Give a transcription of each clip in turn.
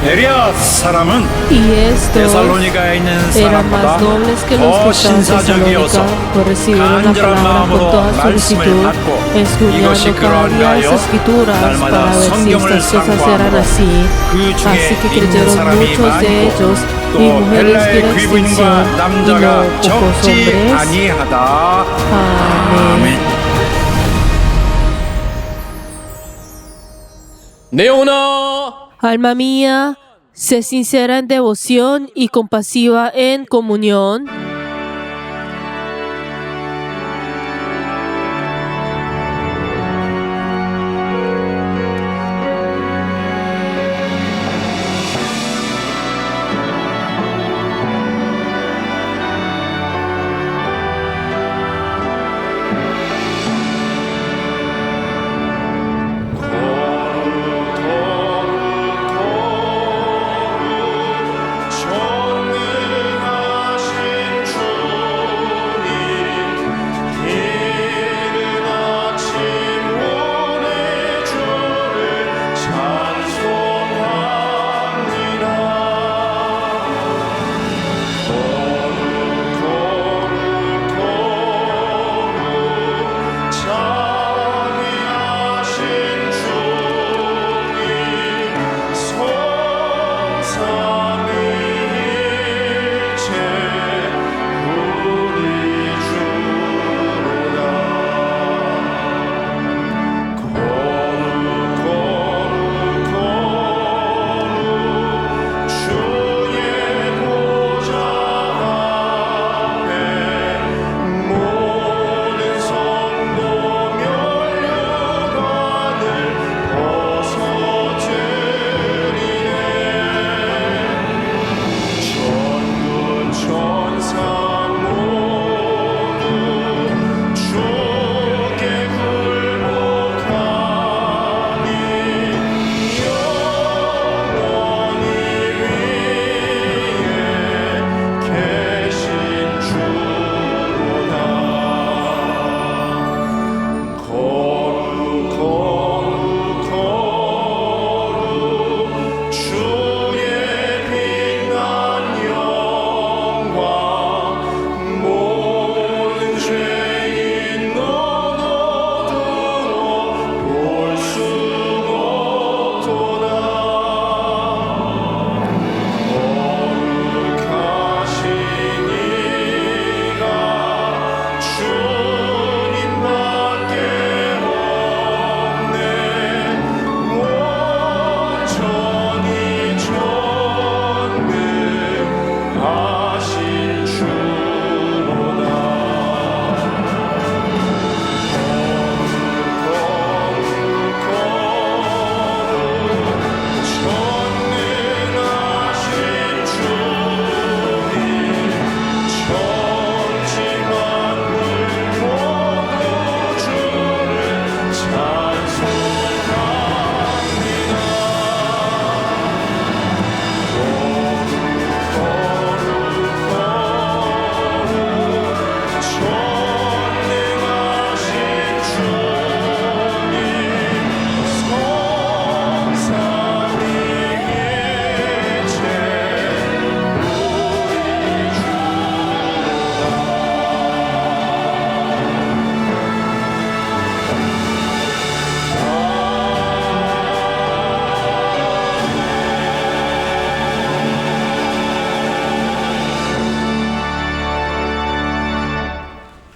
베레아 사람은 Y estos 데살로니가에 있는 eran 사람보다 más nobles que los 더 que estaban en 신사적이어서 Tesalónica, pues recibieron la 간절한 palabra 마음으로 con toda 말씀을 solicitud, 받고 이것이 escudriñando cada 그러한가 día 하여 las escrituras 날마다 para ver si 성경을 estas cosas eran 상고함으로 así. 그 중에 Así que 믿는 creyeron 사람이 muchos de 많고 ellos 또 y mujeres 헬라의 de extensión 귀부인과 y 남자가 no pocos 적지 hombres. 아니하다. Amén. 내 영혼아, Alma mía, sé sincera en devoción y compasiva en comunión.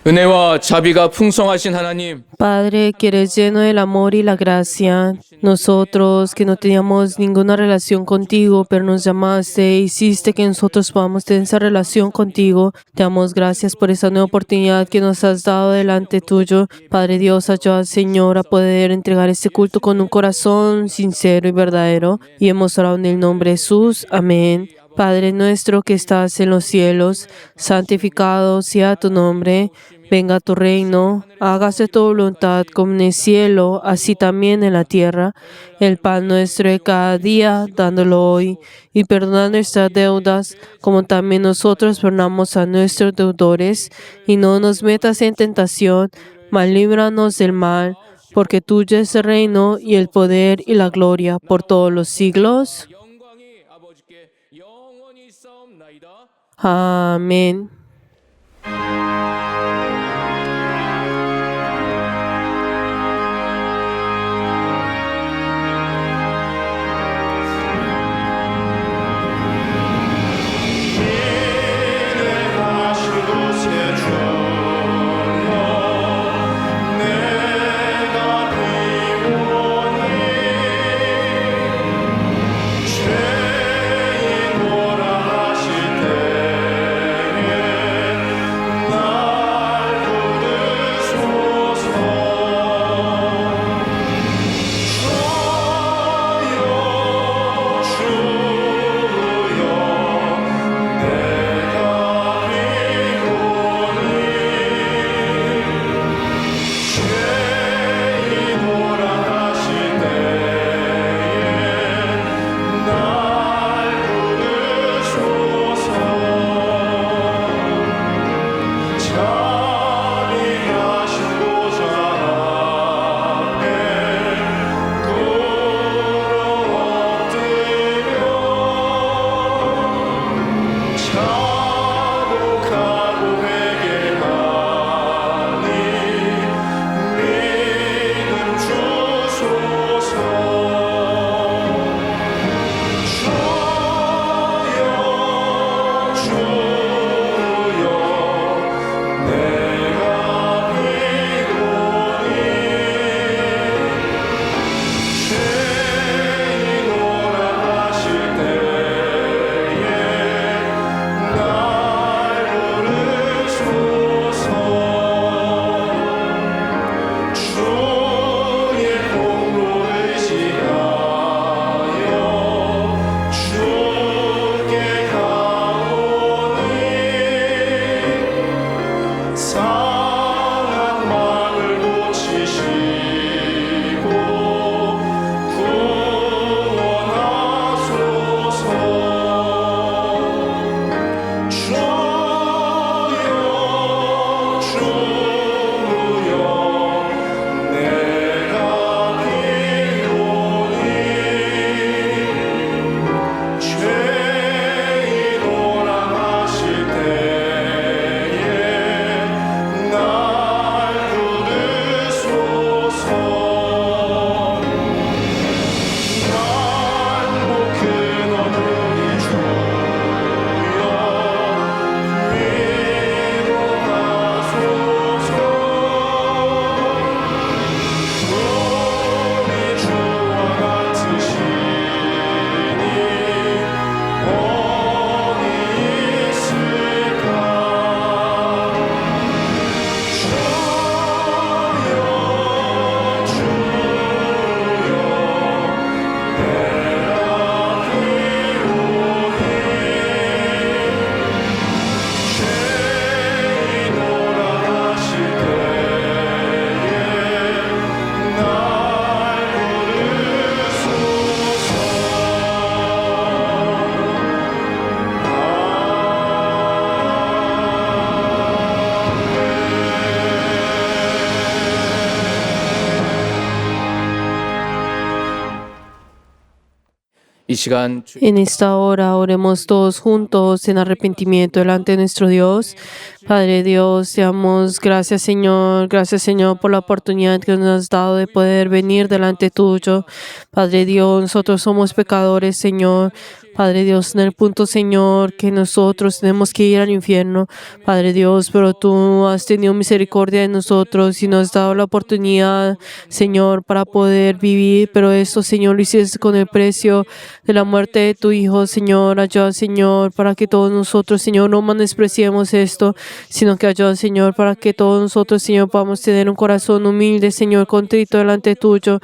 은혜와 자비가 풍성하신 하나님, Padre, que eres lleno del amor y la gracia, nosotros que no teníamos ninguna relación contigo, pero nos llamaste e hiciste que nosotros podamos tener esa relación contigo, te damos gracias por esa nueva oportunidad que nos has dado delante tuyo. Padre Dios, ayuda, Señor, a poder entregar este culto con un corazón sincero y verdadero. Y hemos orado en el nombre de Jesús. Amén. Padre nuestro que estás en los cielos, santificado sea tu nombre. Venga tu reino, hágase tu voluntad como en el cielo, así también en la tierra. El pan nuestro de cada día, dándolo hoy, y perdona nuestras deudas, como también nosotros perdonamos a nuestros deudores. Y no nos metas en tentación, mas líbranos del mal, porque tuyo es el reino, y el poder, y la gloria, por todos los siglos. Amén. 이 시간 En esta hora oremos todos juntos en arrepentimiento delante de nuestro Dios. Padre Dios, te damos gracias Señor por la oportunidad que nos has dado de poder venir delante tuyo. Padre Dios, nosotros somos pecadores, Señor. Padre Dios, en el punto, Señor, que nosotros tenemos que ir al infierno, Padre Dios, pero tú has tenido misericordia de nosotros y nos has dado la oportunidad, Señor, para poder vivir, pero esto, Señor, lo hiciste con el precio de la muerte de tu Hijo, Señor. Ayuda, Señor, para que todos nosotros, Señor, no menospreciemos esto, sino que ayuda, Señor, para que todos nosotros, Señor, podamos tener un corazón humilde, Señor, contrito delante tuyo.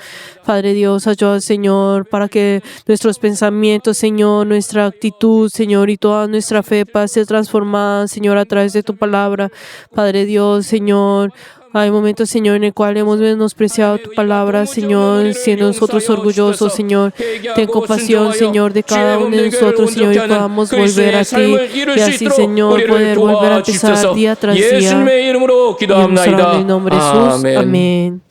Padre Dios, ayuda, Señor, para que nuestros pensamientos, Señor, nuestra actitud, Señor, y toda nuestra fe pueda ser transformada, Señor, a través de tu palabra. Padre Dios, Señor, hay momentos, Señor, en el cual hemos menospreciado tu palabra, Señor, siendo nosotros orgullosos, Señor. Ten compasión, Señor, de cada uno de nosotros, Señor, y podamos volver a ti. Y así, Señor, poder volver a empezar día tras día. 예수님의 이름으로 Y en 기도합나이다. el nombre de Jesús. 아멘. Amén.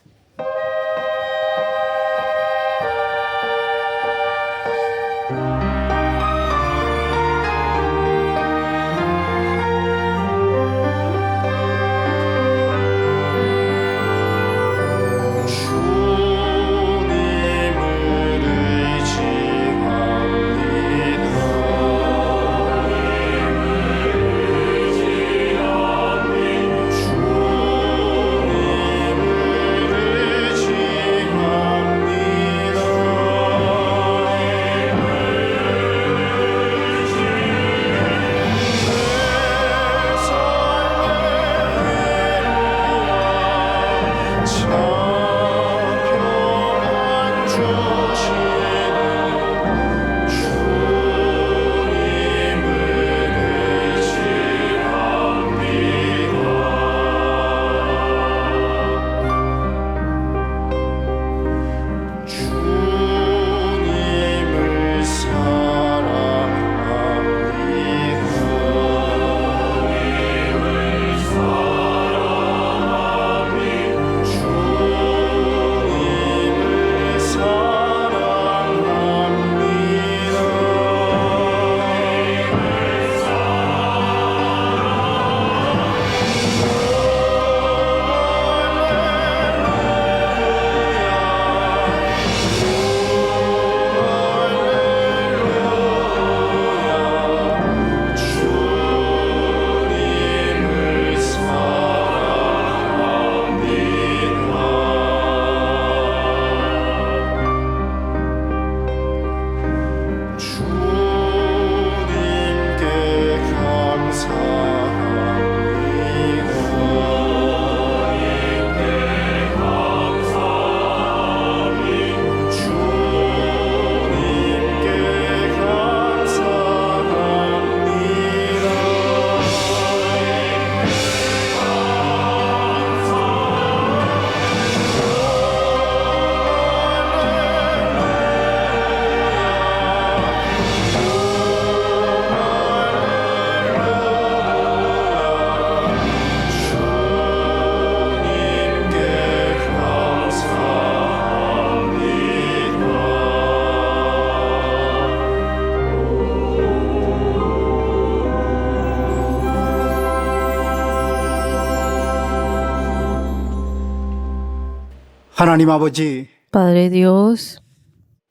하나님 아버지, Padre Dios,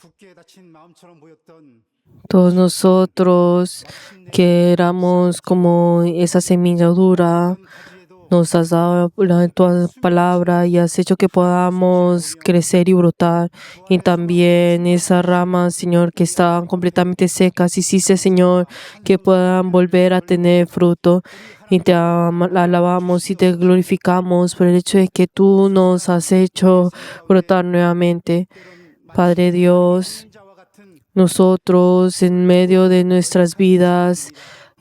굳게 닫힌 마음처럼 보였던 todos nosotros que éramos como esa semilla dura, nos has dado tu palabra y has hecho que podamos crecer y brotar. Y también esas ramas, Señor, que estaban completamente secas, hiciste, Señor, que puedan volver a tener fruto. Y te alabamos y te glorificamos por el hecho de que tú nos has hecho brotar nuevamente. Padre Dios, nosotros en medio de nuestras vidas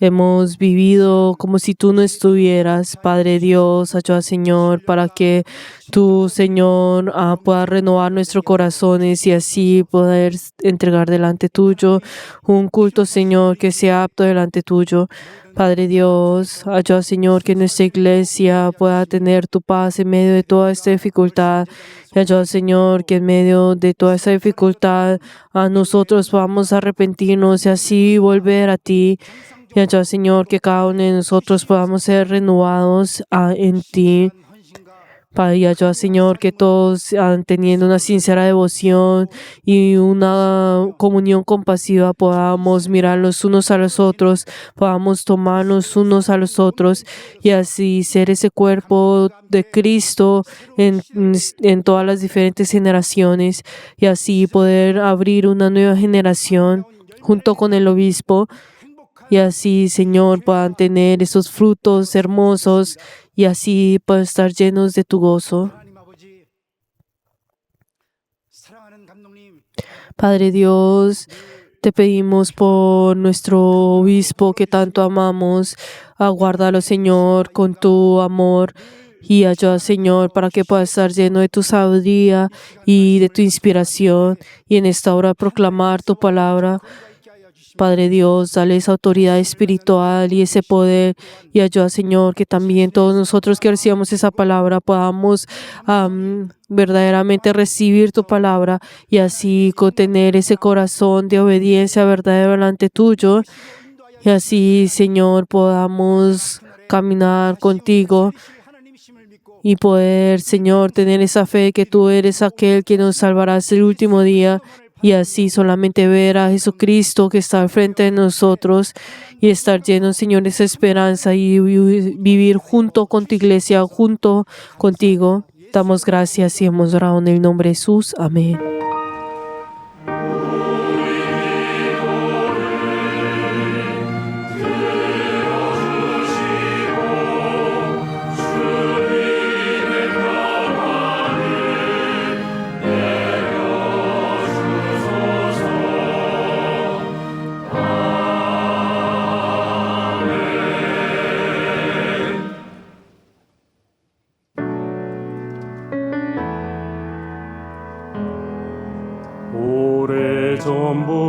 hemos vivido como si tú no estuvieras. Padre Dios, ayuda, Señor, para que tú, Señor, puedas renovar nuestros corazones y así poder entregar delante tuyo un culto, Señor, que sea apto delante tuyo. Padre Dios, ayuda, Señor, que nuestra iglesia pueda tener tu paz en medio de toda esta dificultad. Y ayuda, Señor, que en medio de toda esta dificultad a nosotros podamos arrepentirnos y así volver a ti. Y ayuda, Señor, que cada uno de nosotros podamos ser renovados en ti. Padre, y ayuda, Señor, que todos teniendo una sincera devoción y una comunión compasiva podamos mirar los unos a los otros, podamos tomarnos unos a los otros y así ser ese cuerpo de Cristo en todas las diferentes generaciones y así poder abrir una nueva generación junto con el obispo. Y así, Señor, puedan tener esos frutos hermosos y así puedan estar llenos de tu gozo. 하나님 아버지, 사랑하는 감독님, Padre Dios, te pedimos por nuestro obispo que tanto amamos, aguárdalo, Señor, con tu amor. Y ayuda, Señor, para que pueda estar lleno de tu sabiduría y de tu inspiración. Y en esta hora proclamar tu palabra. Padre Dios, dale esa autoridad espiritual y ese poder y ayuda, Señor, que también todos nosotros que recibamos esa palabra podamos verdaderamente recibir tu palabra y así tener ese corazón de obediencia verdadera delante tuyo y así, Señor, podamos caminar contigo y poder, Señor, tener esa fe que tú eres aquel que nos salvará hasta el último día. Y así solamente ver a Jesucristo que está al frente de nosotros y estar llenos, Señor, de esa esperanza y vivir junto con tu iglesia, junto contigo. Damos gracias y hemos orado en el nombre de Jesús. Amén.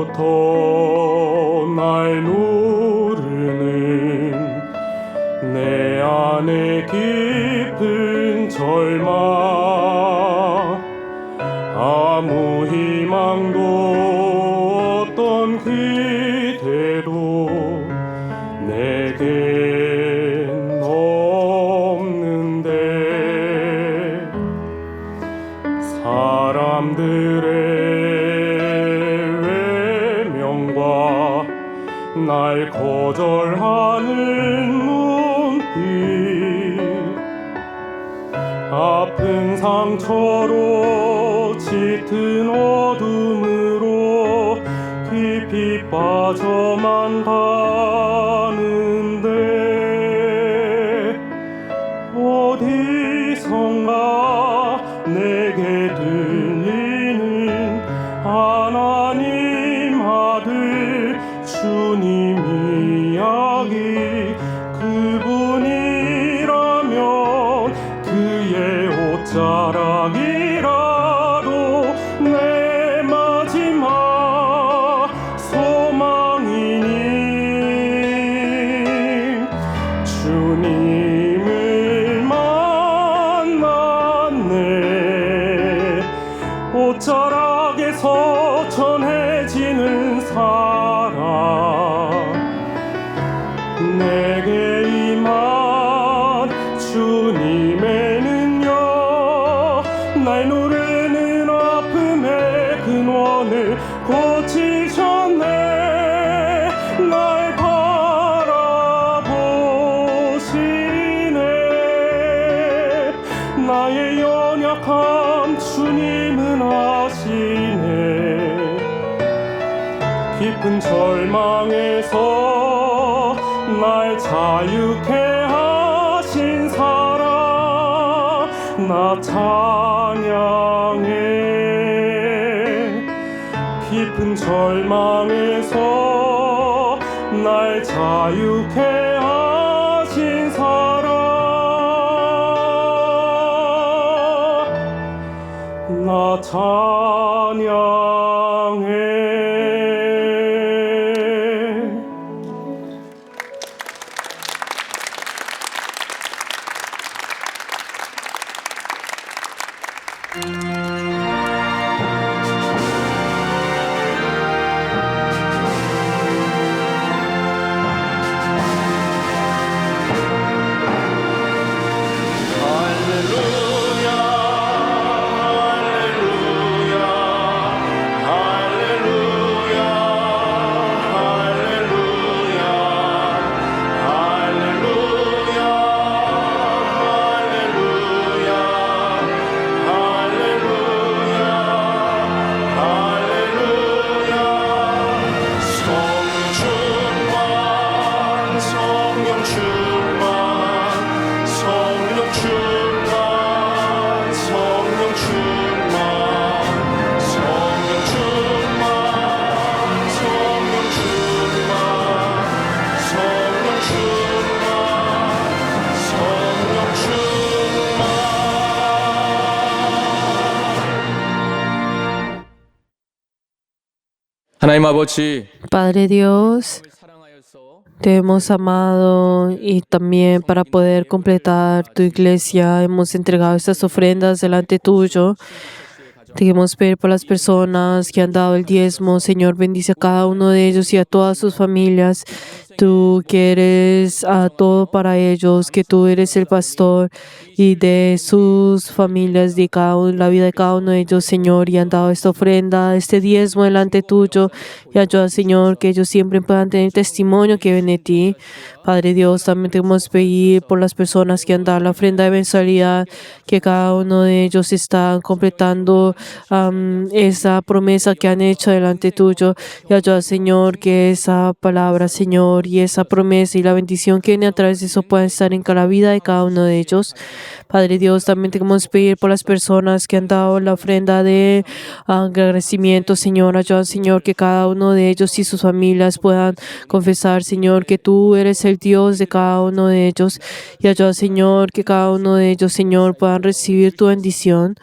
오래전부터 날 누르는 내 안에 깊은 절망 아무 희망도 없던 그대로 내겐 없는데 사람들의 날 거절하는 눈빛 아픈 상처로 짙은 어둠으로 깊이 빠져만 가는데 어디선가 내게 들리는 하나님 아들 주님 이야기 그분이라면 그의 옷자락이라도 내 마지막 소망이니 주님을 만났네 옷자락에서 전해지는 사랑 내게 임한 주님의 능력 날 누르는 아픔의 근원을 고치셨네. 날 바라보시네. 나의 연약함 주님은 아시네. 깊은 절망에서 날 자유케 하신 사랑 나 찬양해. 깊은 절망에서 날 자유케 하신 사랑 나 찬양해. 하나님 아버지, Padre Dios, 사랑하여서 te hemos amado y también para poder completar tu iglesia hemos entregado estas ofrendas delante tuyo. Te queremos pedir por las personas que han dado el diezmo. Señor, bendice a cada uno de ellos y a todas sus familias. Tú que eres a todo para ellos, que tú eres el pastor y de sus familias, de la vida de cada uno de ellos, Señor, y han dado esta ofrenda, este diezmo delante tuyo. Y ayuda, Señor, que ellos siempre puedan tener testimonio que viene de ti. Padre Dios, también te queremos pedir por las personas que han dado la ofrenda de mensualidad, que cada uno de ellos está completando esa promesa que han hecho delante tuyo. Y ayuda, Señor, que esa palabra, Señor, y esa promesa y la bendición que viene a través de eso puedan estar en cada vida de cada uno de ellos. Padre Dios, también te queremos pedir por las personas que han dado la ofrenda de agradecimiento, Señor. Ayuda, Señor, que cada uno de ellos y sus familias puedan confesar, Señor, que tú eres el Dios de cada uno de ellos. Y ayuda, Señor, que cada uno de ellos, Señor, puedan recibir tu bendición.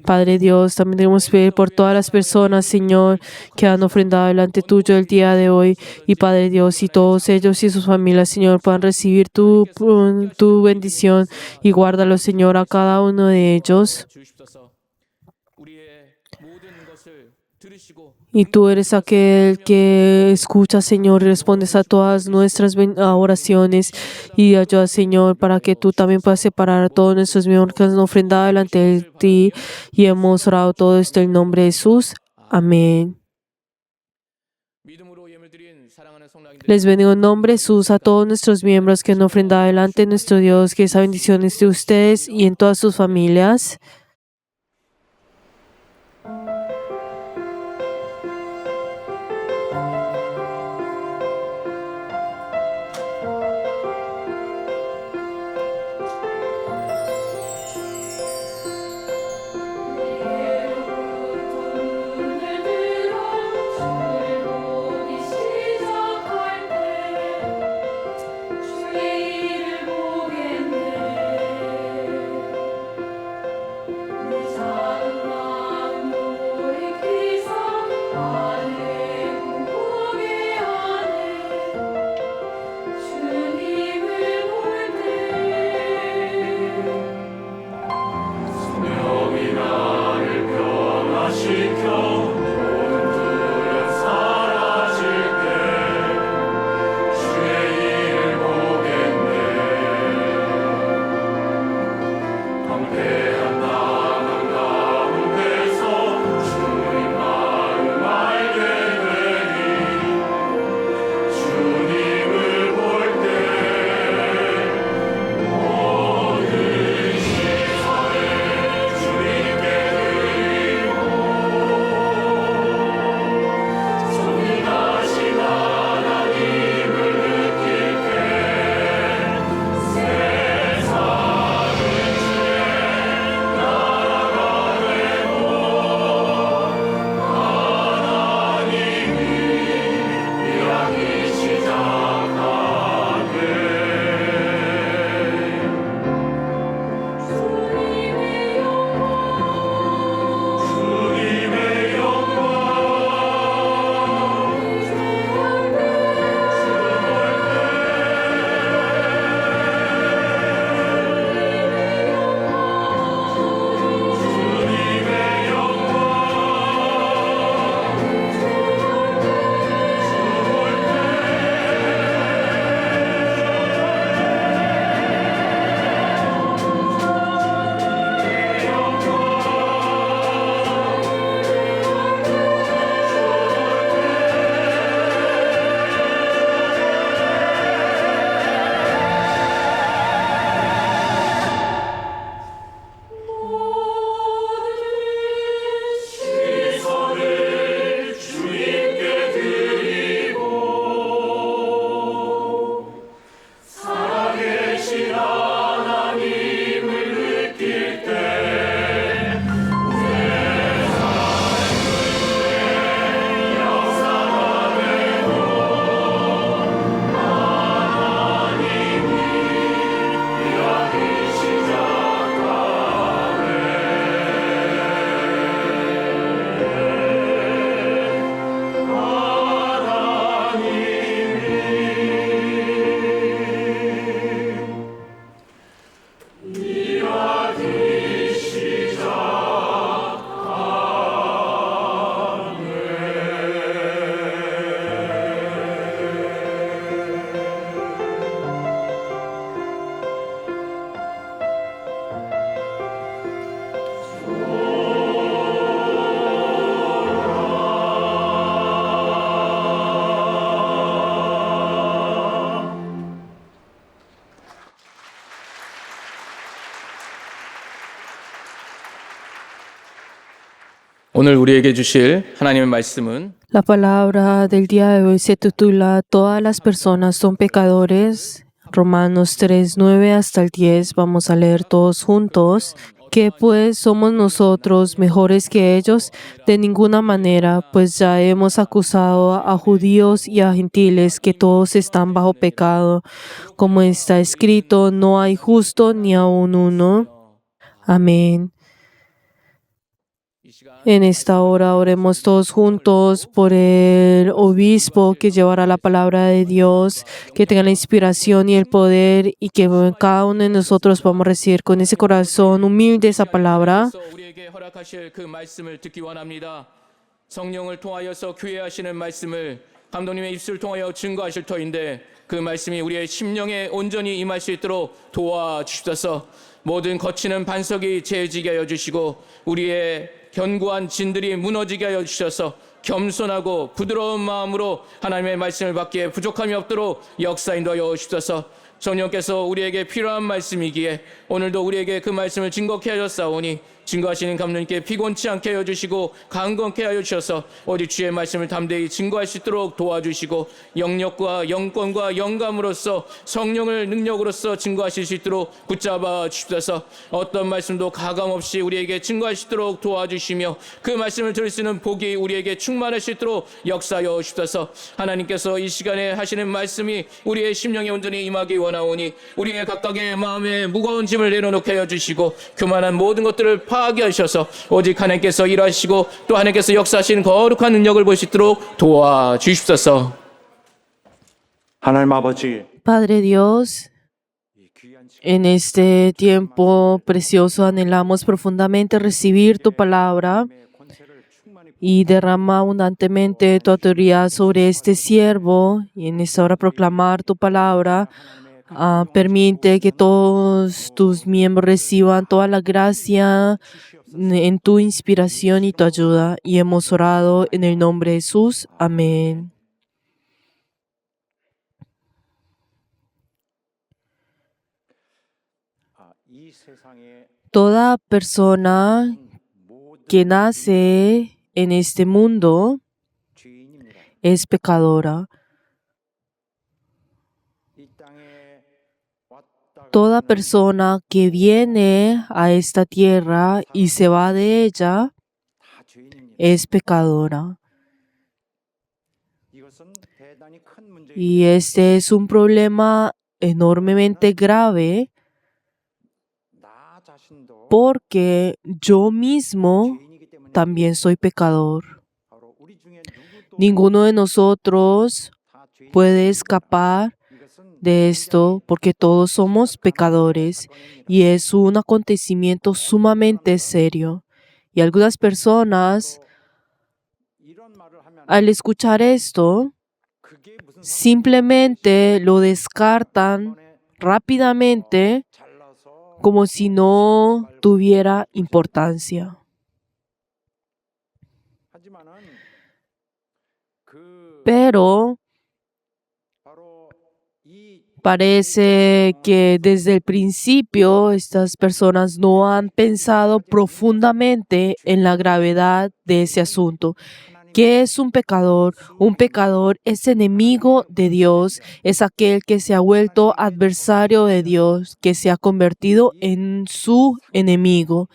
Padre Dios, también debemos pedir por todas las personas, Señor, que han ofrendado delante tuyo el día de hoy. Y Padre Dios, y todos ellos y sus familias, Señor, puedan recibir tu bendición y guárdalo, Señor, a cada uno de ellos. 주십소서. 우리의 모든 것을 들으시고 Y tú eres aquel que escucha, Señor, y respondes a todas nuestras oraciones. Y ayuda, Señor, para que tú también puedas separar a todos nuestros miembros que han ofrendado delante de ti. Y hemos orado todo esto en nombre de Jesús. Amén. 믿음으로 예물 드린 사랑하는 성도님들 Les bendigo en nombre de Jesús a todos nuestros miembros que han ofrendado delante de nuestro Dios. Que esa bendición esté de ustedes y en todas sus familias. 주의를 보겠네. 오늘 우리에게 주실 하나님의 말씀은 La palabra del día de hoy se titula Todas las personas son pecadores. Romanos 3, 9 hasta el 10. Vamos a leer todos juntos. ¿Qué pues somos nosotros mejores que ellos? De ninguna manera, pues ya hemos acusado a judíos y a gentiles que todos están bajo pecado. Como está escrito, no hay justo ni aun uno. Amén. En esta hora oremos todos juntos por el obispo que llevará la palabra de Dios, que tenga la inspiración y el poder y que cada uno de nosotros podamos recibir con ese corazón humilde esa palabra. 우리에게 허락하실 그 말씀을 듣기 원합니다. 성령을 통하여서 교회 하시는 말씀을 감독님의 입술을 통하여 증거하실 터인데 그 말씀이 우리의 심령에 온전히 임할 수 있도록 도와주시옵소서. 모든 거치는 반석이 재지게 하여 주시고 우리의 견고한 진들이 무너지게 하여 주셔서 겸손하고 부드러운 마음으로 하나님의 말씀을 받기에 부족함이 없도록 역사 인도하여 주셔서 성령께서 우리에게 필요한 말씀이기에 오늘도 우리에게 그 말씀을 증거케 하셨사오니 증거하시는 감독님께 피곤치 않게 하여 주시고 강건케 하여 주셔서 오직 주의 말씀을 담대히 증거할 수 있도록 도와주시고 영력과 영권과 영감으로써 성령을 능력으로써 증거하실 수 있도록 붙잡아 주시옵소서. 어떤 말씀도 가감 없이 우리에게 증거할 수 있도록 도와주시며 그 말씀을 들을 수 있는 복이 우리에게 충만할 수 있도록 역사하여 주시옵소서. 하나님께서 이 시간에 하시는 말씀이 우리의 심령에 온전히 임하기 원하오니 우리의 각각의 마음에 무거운 짐을 내려놓게 하여 주시고 교만한 모든 것들을 파하게 하셔서 오직 하나님께서 일하시고 또 하나님께서 역사하신 거룩한 능력을 볼 수 있도록 도와주십소서. 하나님 아버지, Padre Dios, en este tiempo precioso anhelamos profundamente recibir tu palabra y derrama abundantemente tu autoridad sobre este siervo y en esta hora proclamar tu palabra. Permite que todos tus miembros reciban toda la gracia en tu inspiración y tu ayuda. Y hemos orado en el nombre de Jesús. Amén. Toda persona que nace en este mundo es pecadora. Toda persona que viene a esta tierra y se va de ella es pecadora. Y este es un problema enormemente grave porque yo mismo también soy pecador. Ninguno de nosotros puede escapar de esto porque todos somos pecadores y es un acontecimiento sumamente serio. Y algunas personas, al escuchar esto, simplemente lo descartan rápidamente como si no tuviera importancia. Pero parece que desde el principio estas personas no han pensado profundamente en la gravedad de ese asunto. ¿Qué es un pecador? Un pecador es enemigo de Dios, es aquel que se ha vuelto adversario de Dios, que se ha convertido en su enemigo.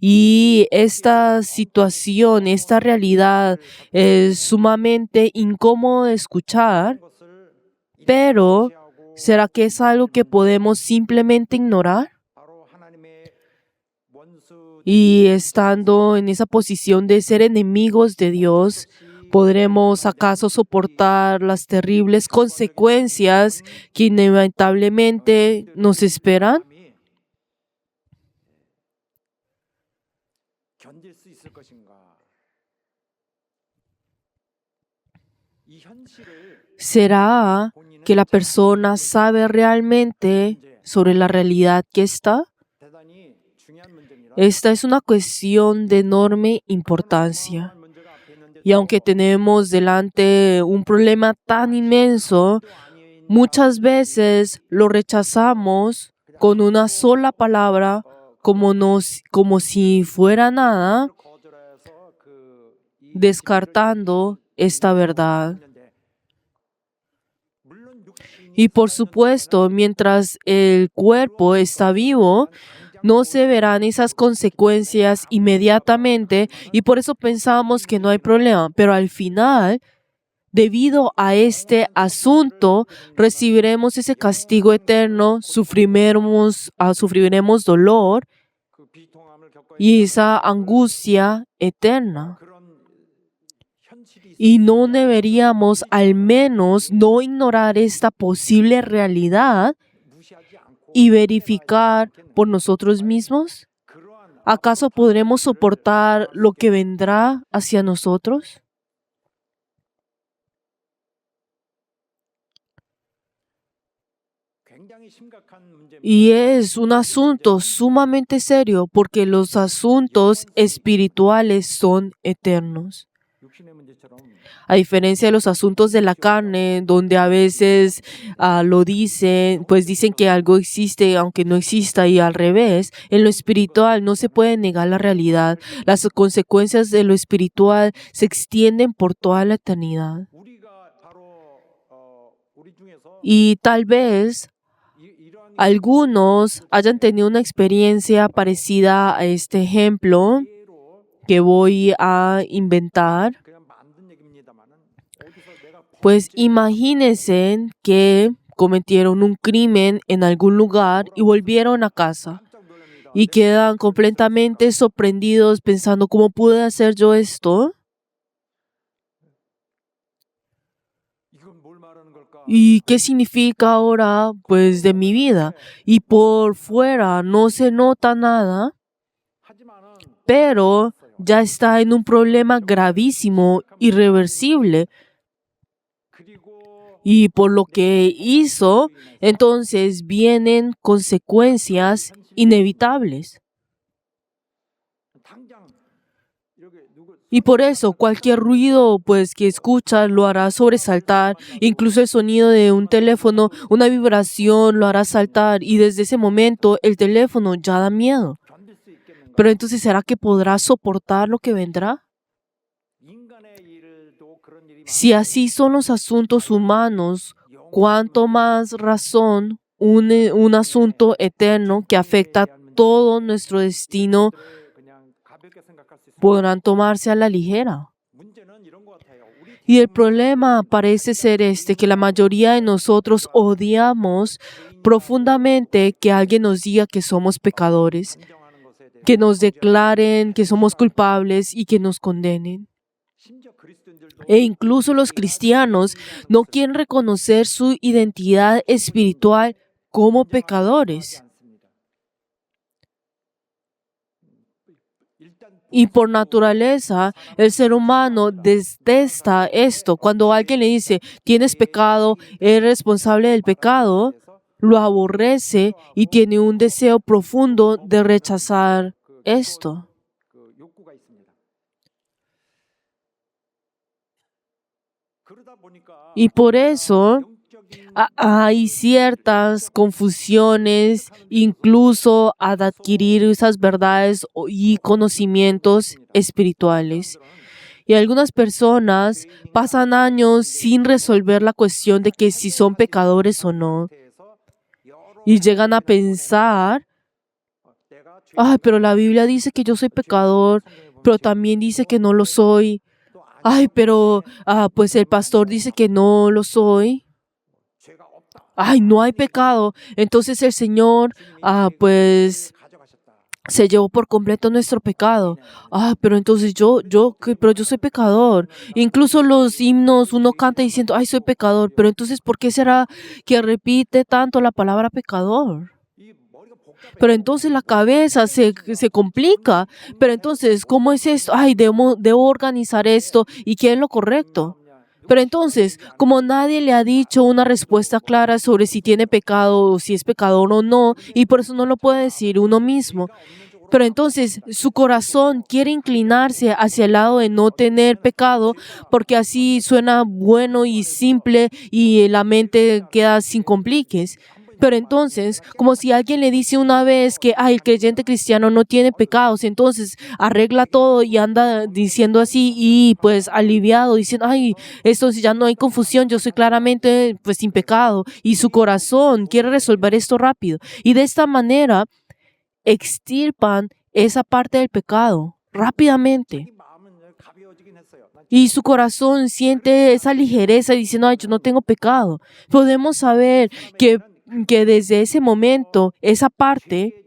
Y esta situación, esta realidad es sumamente incómodo de escuchar, pero ¿será que es algo que podemos simplemente ignorar? Y estando en esa posición de ser enemigos de Dios, ¿podremos acaso soportar las terribles consecuencias que inevitablemente nos esperan? ¿Será que la persona sabe realmente sobre la realidad que está? Esta es una cuestión de enorme importancia. Y aunque tenemos delante un problema tan inmenso, muchas veces lo rechazamos con una sola palabra, como si fuera nada, descartando esta verdad. Y por supuesto, mientras el cuerpo está vivo, no se verán esas consecuencias inmediatamente y por eso pensamos que no hay problema. Pero al final, debido a este asunto, recibiremos ese castigo eterno, sufriremos dolor y esa angustia eterna. Y no deberíamos al menos no ignorar esta posible realidad y verificar por nosotros mismos. ¿Acaso podremos soportar lo que vendrá hacia nosotros? Y es un asunto sumamente serio porque los asuntos espirituales son eternos. A diferencia de los asuntos de la carne, donde a veces lo dicen, pues dicen que algo existe aunque no exista y al revés, en lo espiritual no se puede negar la realidad. Las consecuencias de lo espiritual se extienden por toda la eternidad. Y tal vez algunos hayan tenido una experiencia parecida a este ejemplo que voy a inventar. Pues imagínense que cometieron un crimen en algún lugar y volvieron a casa y quedan completamente sorprendidos pensando, ¿cómo pude hacer yo esto? ¿Y qué significa ahora, pues, de mi vida? Y por fuera no se nota nada, pero ya está en un problema gravísimo, irreversible. Y por lo que hizo, entonces vienen consecuencias inevitables. Y por eso cualquier ruido pues que escuchas lo hará sobresaltar, incluso el sonido de un teléfono, una vibración lo hará saltar y desde ese momento el teléfono ya da miedo. Pero entonces ¿será que podrá soportar lo que vendrá? Si así son los asuntos humanos, ¿cuánto más razón un asunto eterno que afecta todo nuestro destino podrán tomarse a la ligera? Y el problema parece ser que la mayoría de nosotros odiamos profundamente que alguien nos diga que somos pecadores, que nos declaren que somos culpables y que nos condenen. E incluso los cristianos no quieren reconocer su identidad espiritual como pecadores. Y por naturaleza, el ser humano detesta esto. Cuando alguien le dice, tienes pecado, eres responsable del pecado, lo aborrece y tiene un deseo profundo de rechazar esto. Y por eso hay ciertas confusiones, incluso al adquirir esas verdades y conocimientos espirituales. Y algunas personas pasan años sin resolver la cuestión de que si son pecadores o no. Y llegan a pensar, ay, pero la Biblia dice que yo soy pecador, pero también dice que no lo soy. Ay, pero pues el pastor dice que no lo soy. Ay, no hay pecado. Entonces el Señor, pues, se llevó por completo nuestro pecado. Pero entonces pero yo soy pecador. Incluso los himnos uno canta diciendo, ay, soy pecador. Pero entonces, ¿por qué será que repite tanto la palabra pecador? Pero entonces la cabeza se complica. Pero entonces, ¿cómo es esto? Ay, debo organizar esto. ¿Y qué es lo correcto? Pero entonces, como nadie le ha dicho una respuesta clara sobre si tiene pecado o si es pecador o no, y por eso no lo puede decir uno mismo. Pero entonces su corazón quiere inclinarse hacia el lado de no tener pecado porque así suena bueno y simple y la mente queda sin compliques. Pero entonces, como si alguien le dice una vez que el creyente cristiano no tiene pecados, entonces arregla todo y anda diciendo así y pues aliviado, diciendo, esto ya no hay confusión, yo soy claramente pues sin pecado y su corazón quiere resolver esto rápido. Y de esta manera extirpan esa parte del pecado rápidamente. Y su corazón siente esa ligereza diciendo, yo no tengo pecado. Podemos saber que desde ese momento, esa parte,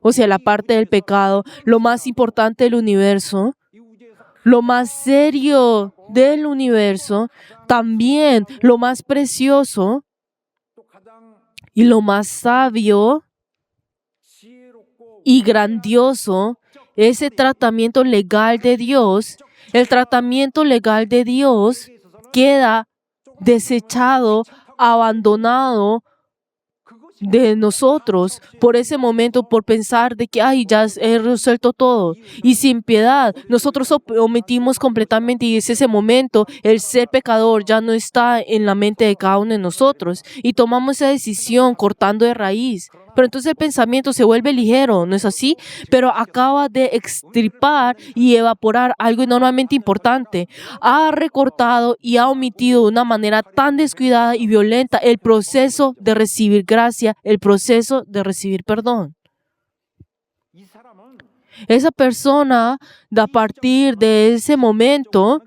o sea, la parte del pecado, lo más importante del universo, lo más serio del universo, también lo más precioso y lo más sabio y grandioso, ese tratamiento legal de Dios, el tratamiento legal de Dios queda desechado, abandonado de nosotros por ese momento, por pensar de que ya he resuelto todo. Y sin piedad, nosotros omitimos completamente y es ese momento, el ser pecador ya no está en la mente de cada uno de nosotros y tomamos esa decisión cortando de raíz. Pero entonces el pensamiento se vuelve ligero, ¿no es así? Pero acaba de extirpar y evaporar algo enormemente importante. Ha recortado y ha omitido de una manera tan descuidada y violenta el proceso de recibir gracia, el proceso de recibir perdón. Esa persona, a partir de ese momento,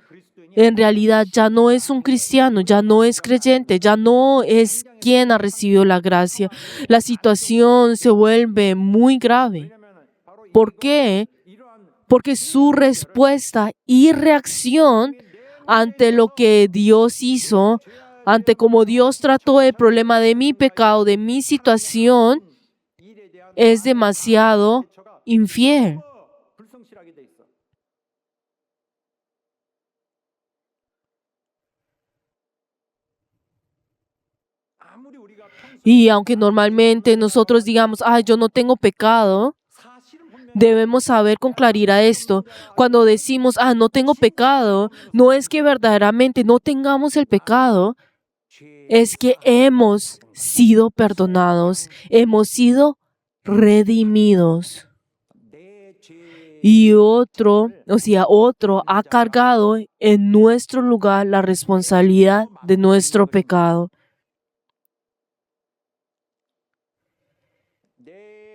en realidad ya no es un cristiano, ya no es creyente, ya no es quien ha recibido la gracia. La situación se vuelve muy grave. ¿Por qué? Porque su respuesta y reacción ante lo que Dios hizo, ante cómo Dios trató el problema de mi pecado, de mi situación, es demasiado infiel. Y aunque normalmente nosotros digamos, yo no tengo pecado, debemos saber con claridad esto. Cuando decimos, no tengo pecado, no es que verdaderamente no tengamos el pecado, es que hemos sido perdonados, hemos sido redimidos. Y otro ha cargado en nuestro lugar la responsabilidad de nuestro pecado.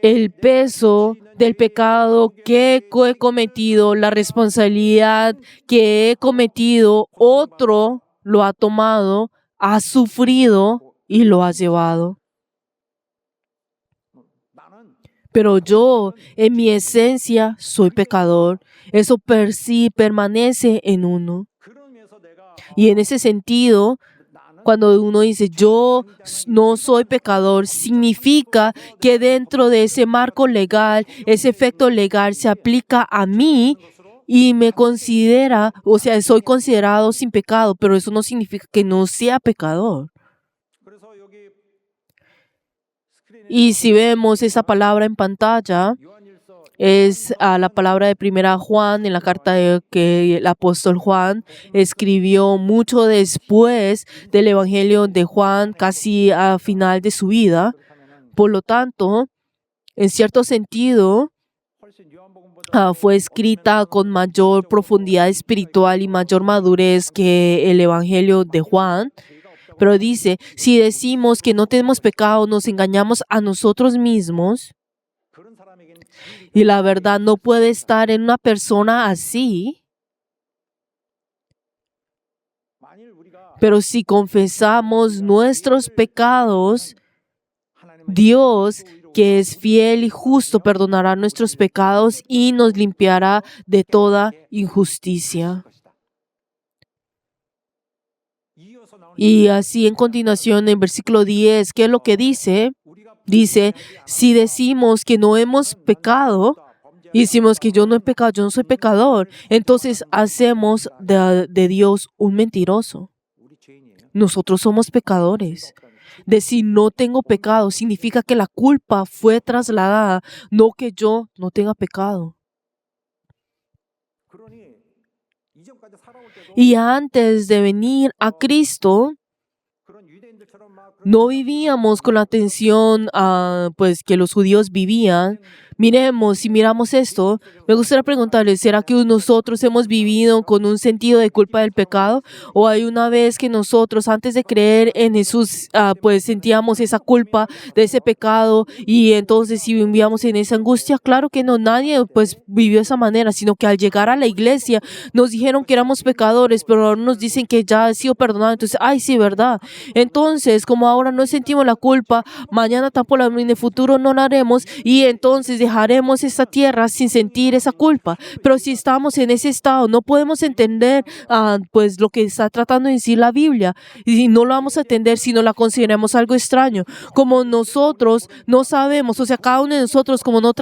El peso del pecado que he cometido, la responsabilidad que he cometido, otro lo ha tomado, ha sufrido y lo ha llevado. Pero yo, en mi esencia, soy pecador. Eso permanece en uno. Y en ese sentido, cuando uno dice, yo no soy pecador, significa que dentro de ese marco legal, ese efecto legal se aplica a mí y me considera, soy considerado sin pecado, pero eso no significa que no sea pecador. Y si vemos esa palabra en pantalla, es la palabra de 1 Juan, en la carta que el apóstol Juan escribió mucho después del Evangelio de Juan, casi a final de su vida. Por lo tanto, en cierto sentido, fue escrita con mayor profundidad espiritual y mayor madurez que el Evangelio de Juan. Pero dice, si decimos que no tenemos pecado, nos engañamos a nosotros mismos. Y la verdad no puede estar en una persona así. Pero si confesamos nuestros pecados, Dios, que es fiel y justo, perdonará nuestros pecados y nos limpiará de toda injusticia. Y así en continuación, en versículo 10, ¿qué es lo que dice? Dice, si decimos que no hemos pecado, y decimos que yo no he pecado, yo no soy pecador, entonces hacemos de Dios un mentiroso. Nosotros somos pecadores. Decir no tengo pecado significa que la culpa fue trasladada, no que yo no tenga pecado. Y antes de venir a Cristo, no vivíamos con la atención pues que los judíos vivían. Miremos, si miramos esto, me gustaría preguntarles, ¿será que nosotros hemos vivido con un sentido de culpa del pecado? ¿O hay una vez que nosotros, antes de creer en Jesús, pues sentíamos esa culpa de ese pecado y entonces si vivíamos en esa angustia? Claro que no, nadie pues vivió de esa manera, sino que al llegar a la iglesia nos dijeron que éramos pecadores, pero ahora nos dicen que ya ha sido perdonado. Entonces, ay, sí, ¿verdad? Entonces, como ahora no sentimos la culpa, mañana tampoco en el futuro no la haremos y entonces dejaremos esta tierra sin sentir esa culpa. Pero si estamos en ese estado, no podemos entender pues lo que está tratando de decir la Biblia y no lo vamos a entender si no la consideramos algo extraño. Como nosotros no sabemos, o sea, cada uno de nosotros como no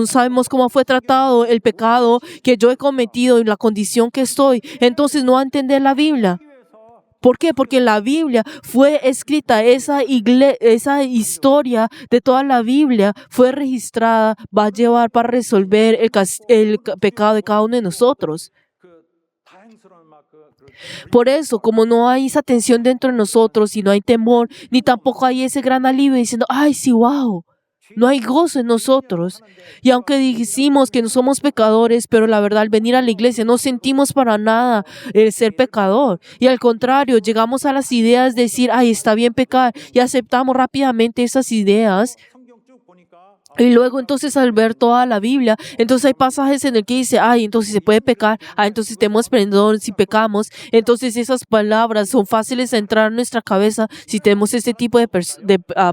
sabemos cómo fue tratado el pecado que yo he cometido y la condición que estoy, entonces no va a entender la Biblia. ¿Por qué? Porque la Biblia fue escrita, esa historia de toda la Biblia fue registrada, va a llevar para resolver el pecado de cada uno de nosotros. Por eso, como no hay esa tensión dentro de nosotros y no hay temor, ni tampoco hay ese gran alivio diciendo, ay, sí, wow. No hay gozo en nosotros. Y aunque decimos que no somos pecadores, pero la verdad al venir a la iglesia no sentimos para nada el ser pecador. Y al contrario, llegamos a las ideas de decir, ay, está bien pecar. Y aceptamos rápidamente esas ideas. Y luego entonces al ver toda la Biblia, entonces hay pasajes en el que dice, ay, entonces se puede pecar, entonces tenemos perdón si pecamos. Entonces esas palabras son fáciles de entrar en nuestra cabeza si tenemos este tipo de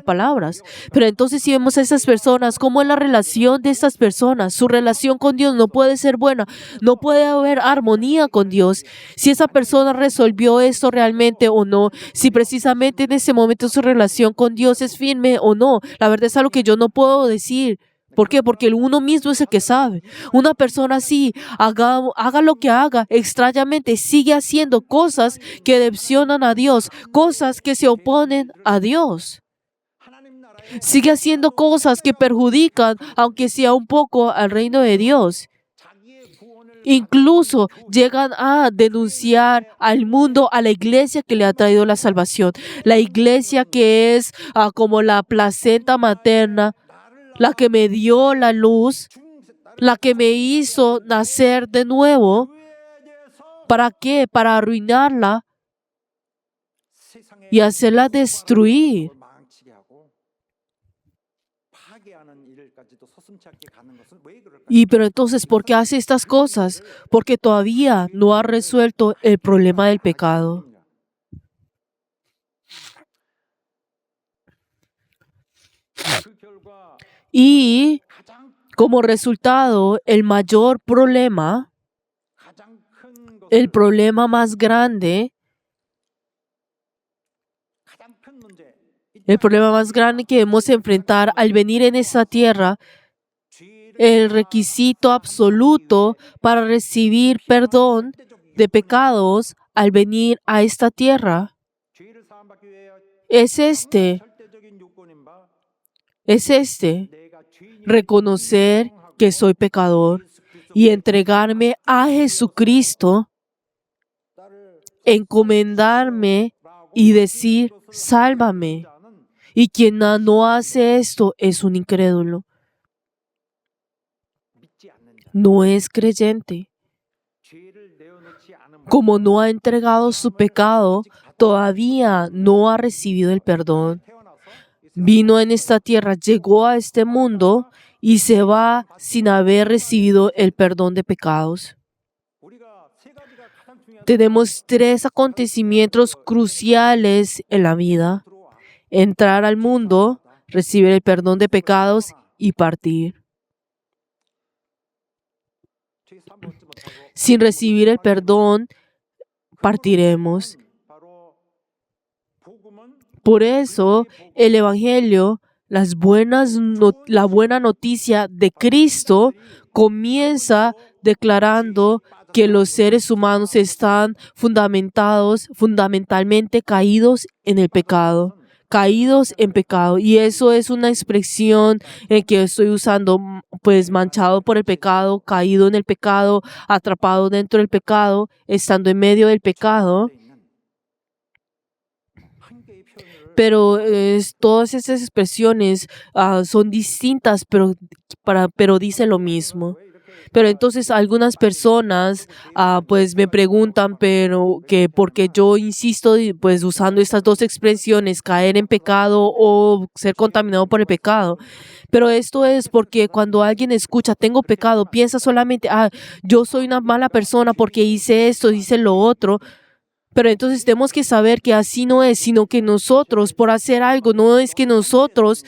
palabras. Pero entonces si vemos a esas personas, ¿cómo es la relación de estas personas? Su relación con Dios no puede ser buena, no puede haber armonía con Dios. Si esa persona resolvió esto realmente o no, si precisamente en ese momento su relación con Dios es firme o no, la verdad es algo que yo no puedo decir. ¿Por qué? Porque el uno mismo es el que sabe. Una persona así, haga lo que haga, extrañamente sigue haciendo cosas que decepcionan a Dios, cosas que se oponen a Dios. Sigue haciendo cosas que perjudican, aunque sea un poco, al reino de Dios. Incluso llegan a denunciar al mundo, a la iglesia que le ha traído la salvación. La iglesia que es como la placenta materna, la que me dio la luz, la que me hizo nacer de nuevo. ¿Para qué? Para arruinarla y hacerla destruir. Pero entonces, ¿por qué hace estas cosas? Porque todavía no ha resuelto el problema del pecado. Y como resultado, el mayor problema, el problema más grande, el problema más grande que debemos enfrentar al venir en esta tierra, el requisito absoluto para recibir perdón de pecados al venir a esta tierra es este, reconocer que soy pecador y entregarme a Jesucristo, encomendarme y decir, sálvame. Y quien no hace esto es un incrédulo. No es creyente. Como no ha entregado su pecado, todavía no ha recibido el perdón. Vino en esta tierra, llegó a este mundo y se va sin haber recibido el perdón de pecados. Tenemos 3 acontecimientos cruciales en la vida: entrar al mundo, recibir el perdón de pecados y partir. Sin recibir el perdón, partiremos. Por eso, el Evangelio, la buena noticia de Cristo, comienza declarando que los seres humanos están fundamentalmente caídos en el pecado. Caídos en pecado. Y eso es una expresión que estoy usando, pues manchado por el pecado, caído en el pecado, atrapado dentro del pecado, estando en medio del pecado. pero todas esas expresiones son distintas, pero dice lo mismo. Pero entonces algunas personas pues me preguntan, pero que porque yo insisto pues usando estas dos expresiones, caer en pecado o ser contaminado por el pecado. Pero esto es porque cuando alguien escucha tengo pecado, piensa solamente, yo soy una mala persona porque hice esto, hice lo otro. Pero entonces tenemos que saber que así no es, sino que nosotros, por hacer algo, no es que nosotros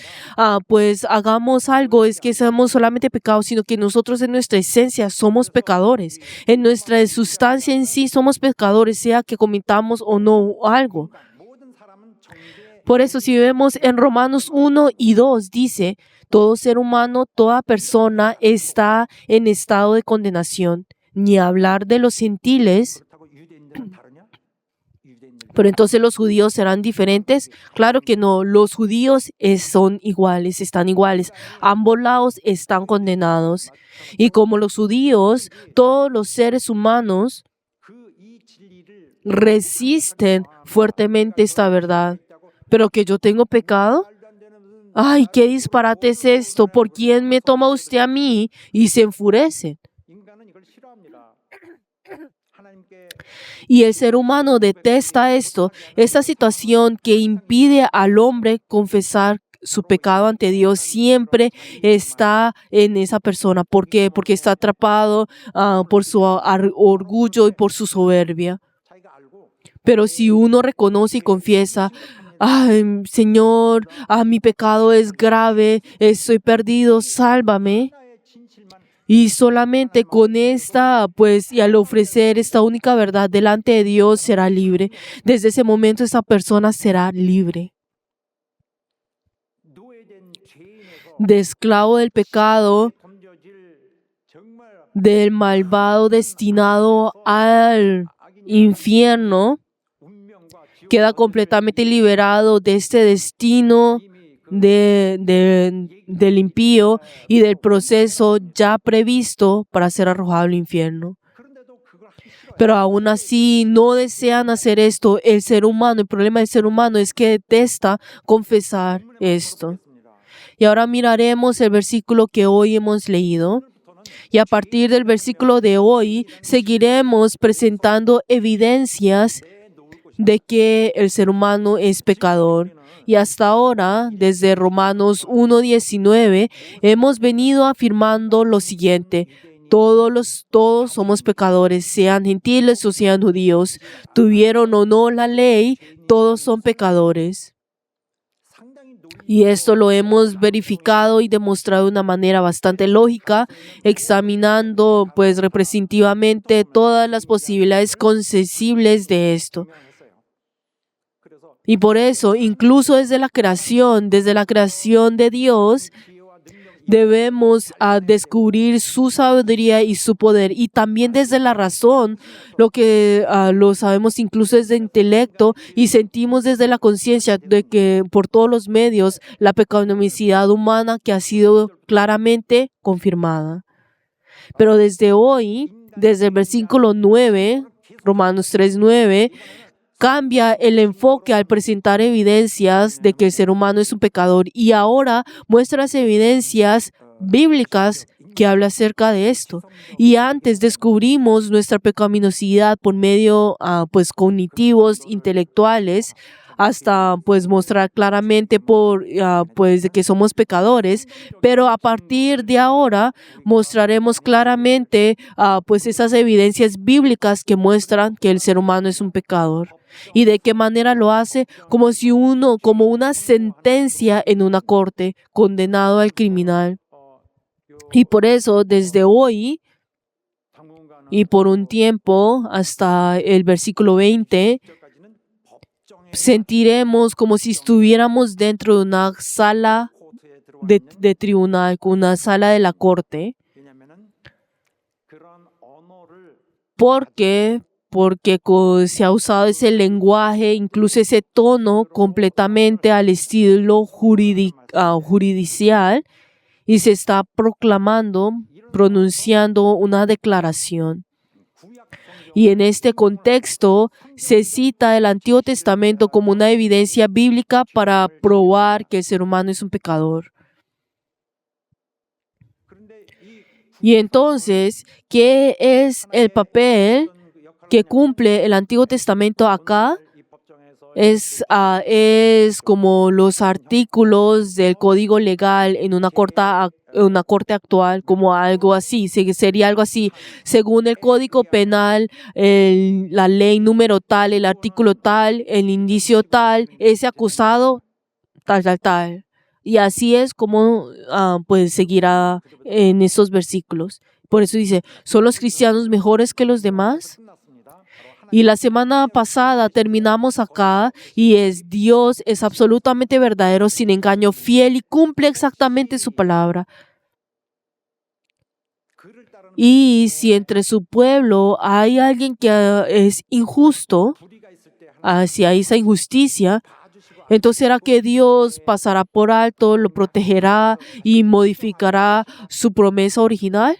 pues hagamos algo, es que seamos solamente pecados, sino que nosotros en nuestra esencia somos pecadores. En nuestra sustancia en sí somos pecadores, sea que cometamos o no algo. Por eso si vemos en Romanos 1 y 2 dice, todo ser humano, toda persona está en estado de condenación. Ni hablar de los gentiles. Pero entonces los judíos serán diferentes. Claro que no, los judíos son iguales, están iguales. Ambos lados están condenados. Y como los judíos, todos los seres humanos resisten fuertemente esta verdad. Pero que yo tengo pecado. Ay, qué disparate es esto. ¿Por quién me toma usted a mí? Y se enfurecen. Y el ser humano detesta esto, esta situación que impide al hombre confesar su pecado ante Dios siempre está en esa persona. ¿Por qué? Porque está atrapado por su orgullo y por su soberbia. Pero si uno reconoce y confiesa, ay, Señor, mi pecado es grave, estoy perdido, sálvame. Y solamente con esta, pues, y al ofrecer esta única verdad delante de Dios, será libre. Desde ese momento esa persona será libre. De esclavo del pecado, del malvado destinado al infierno, queda completamente liberado de este destino del impío y del proceso ya previsto para ser arrojado al infierno. Pero aún así no desean hacer esto. El ser humano, el problema del ser humano es que detesta confesar esto. Y ahora miraremos el versículo que hoy hemos leído. Y a partir del versículo de hoy seguiremos presentando evidencias de que el ser humano es pecador. Y hasta ahora, desde Romanos 1:19, hemos venido afirmando lo siguiente. Todos somos pecadores, sean gentiles o sean judíos. Tuvieron o no la ley, todos son pecadores. Y esto lo hemos verificado y demostrado de una manera bastante lógica, examinando pues representativamente todas las posibilidades concebibles de esto. Y por eso, incluso desde la creación de Dios, debemos descubrir su sabiduría y su poder. Y también desde la razón, lo que lo sabemos incluso desde el intelecto y sentimos desde la conciencia de que por todos los medios la pecaminosidad humana que ha sido claramente confirmada. Pero desde hoy, desde el versículo 9, Romanos 3:9, cambia el enfoque al presentar evidencias de que el ser humano es un pecador y ahora muestra las evidencias bíblicas que habla acerca de esto. Y antes descubrimos nuestra pecaminosidad por medio pues cognitivos, intelectuales, hasta pues mostrar claramente pues de que somos pecadores, pero a partir de ahora mostraremos claramente pues esas evidencias bíblicas que muestran que el ser humano es un pecador. ¿Y de qué manera lo hace? Como una sentencia en una corte, condenado al criminal. Y por eso, desde hoy y por un tiempo, hasta el versículo 20, sentiremos como si estuviéramos dentro de una sala de tribunal, una sala de la corte. Porque se ha usado ese lenguaje, incluso ese tono completamente al estilo juridicial y se está pronunciando una declaración. Y en este contexto se cita el Antiguo Testamento como una evidencia bíblica para probar que el ser humano es un pecador. Y entonces, ¿qué es el papel que cumple el Antiguo Testamento acá? Es como los artículos del código legal en una corte actual, como algo así. Sería algo así. Según el Código Penal, la ley número tal, el artículo tal, el indicio tal, ese acusado, tal. Y así es como pues seguirá en estos versículos. Por eso dice, ¿son los cristianos mejores que los demás? Y la semana pasada terminamos acá y Dios es absolutamente verdadero, sin engaño, fiel y cumple exactamente su palabra. Y si entre su pueblo hay alguien que es injusto, si hay esa injusticia, entonces ¿será que Dios pasará por alto, lo protegerá y modificará su promesa original?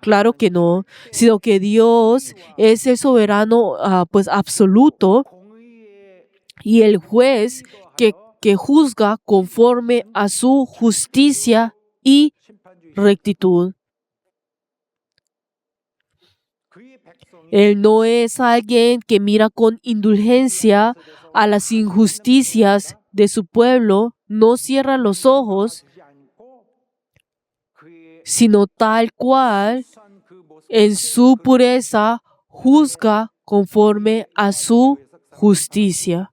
Claro que no, sino que Dios es el soberano pues absoluto y el juez que juzga conforme a su justicia y rectitud. Él no es alguien que mira con indulgencia a las injusticias de su pueblo, no cierra los ojos, sino tal cual en su pureza juzga conforme a su justicia.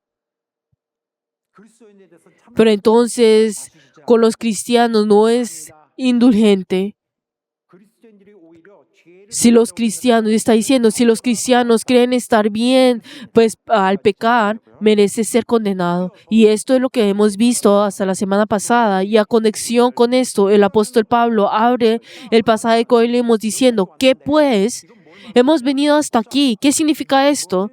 Pero entonces con los cristianos no es indulgente. Si los cristianos, está diciendo, si los cristianos creen estar bien, pues al pecar merece ser condenado. Y esto es lo que hemos visto hasta la semana pasada. Y a conexión con esto, el apóstol Pablo abre el pasaje que hoy leemos diciendo, ¿qué pues? Hemos venido hasta aquí. ¿Qué significa esto?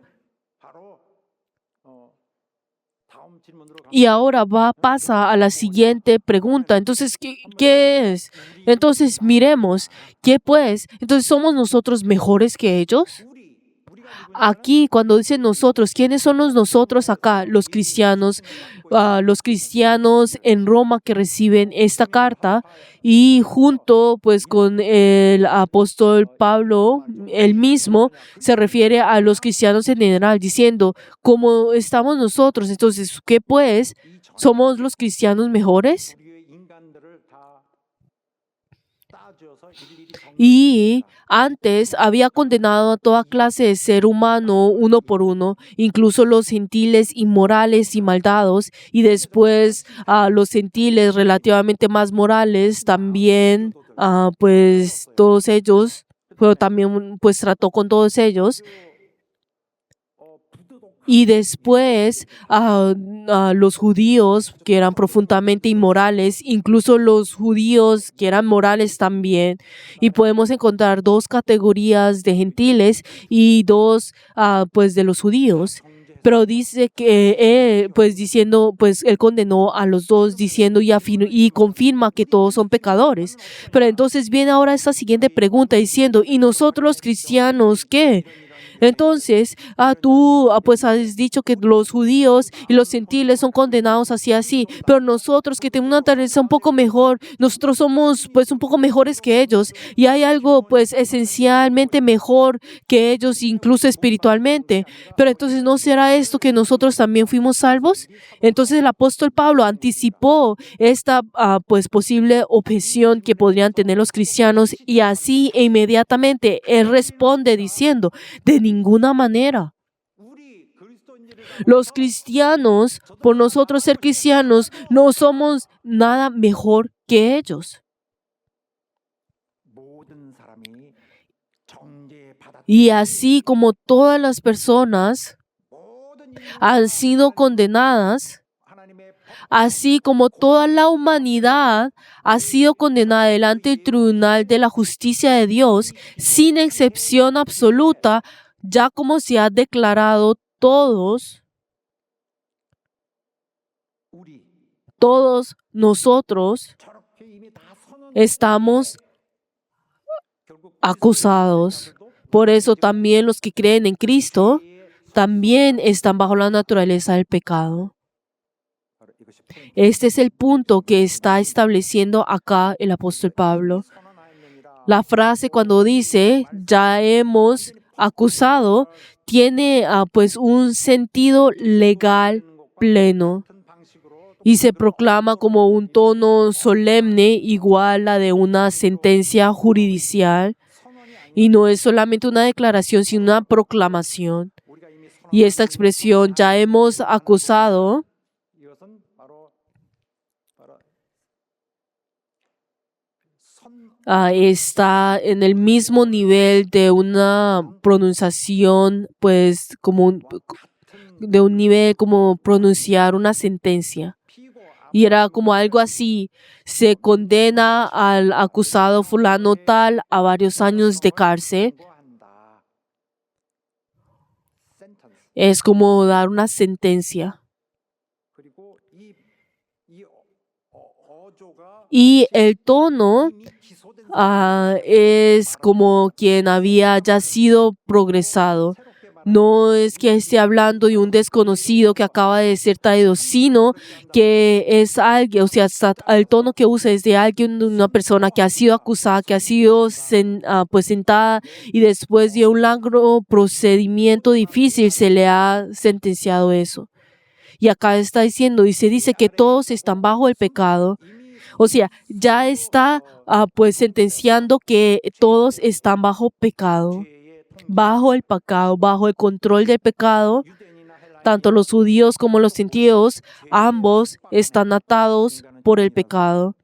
Y ahora pasa a la siguiente pregunta. Entonces, ¿qué es? Entonces, miremos, ¿qué pues? Entonces, ¿somos nosotros mejores que ellos? Aquí, cuando dicen nosotros, ¿quiénes son los nosotros acá? Los cristianos en Roma que reciben esta carta y junto pues con el apóstol Pablo, él mismo se refiere a los cristianos en general, diciendo, ¿cómo estamos nosotros? Entonces, ¿qué pues? ¿Somos los cristianos mejores? Y antes había condenado a toda clase de ser humano uno por uno, incluso los gentiles inmorales y maldados, y después a los gentiles relativamente más morales también, pues todos ellos, pero también pues trató con todos ellos. Y después a los judíos que eran profundamente inmorales, incluso los judíos que eran morales también. Y podemos encontrar dos categorías de gentiles y dos pues de los judíos. Pero dice que pues diciendo, pues él condenó a los dos diciendo y confirma que todos son pecadores. Pero entonces viene ahora esta siguiente pregunta diciendo, ¿y nosotros los cristianos qué? Entonces, tú pues has dicho que los judíos y los gentiles son condenados así, pero nosotros que tenemos una naturaleza un poco mejor, nosotros somos pues un poco mejores que ellos y hay algo pues esencialmente mejor que ellos, incluso espiritualmente. Pero entonces, ¿no será esto que nosotros también fuimos salvos? Entonces el apóstol Pablo anticipó esta pues posible objeción que podrían tener los cristianos y así inmediatamente él responde diciendo, de ninguna manera. Los cristianos, por nosotros ser cristianos, no somos nada mejor que ellos. Y así como todas las personas han sido condenadas, así como toda la humanidad ha sido condenada delante del tribunal de la justicia de Dios, sin excepción absoluta, ya como se ha declarado todos nosotros estamos acusados. Por eso también los que creen en Cristo también están bajo la naturaleza del pecado. Este es el punto que está estableciendo acá el apóstol Pablo. La frase cuando dice, ya hemos acusado, tiene pues un sentido legal pleno y se proclama como un tono solemne igual a la de una sentencia jurisdiccional y no es solamente una declaración, sino una proclamación. Y esta expresión, ya hemos acusado, está en el mismo nivel de una pronunciación, pues de un nivel como pronunciar una sentencia. Y era como algo así, se condena al acusado fulano tal a varios años de cárcel. Es como dar una sentencia. Y el tono es como quien había ya sido progresado. No es que esté hablando de un desconocido que acaba de ser traído, sino que es alguien, o sea, el tono que usa es de alguien, de una persona que ha sido acusada, que ha sido pues sentada y después de un largo procedimiento difícil se le ha sentenciado eso. Y acá está diciendo, dice que todos están bajo el pecado. O sea, ya está pues sentenciando que todos están bajo pecado, bajo el pecado, bajo el control del pecado. Tanto los judíos como los gentiles, ambos están atados por el pecado.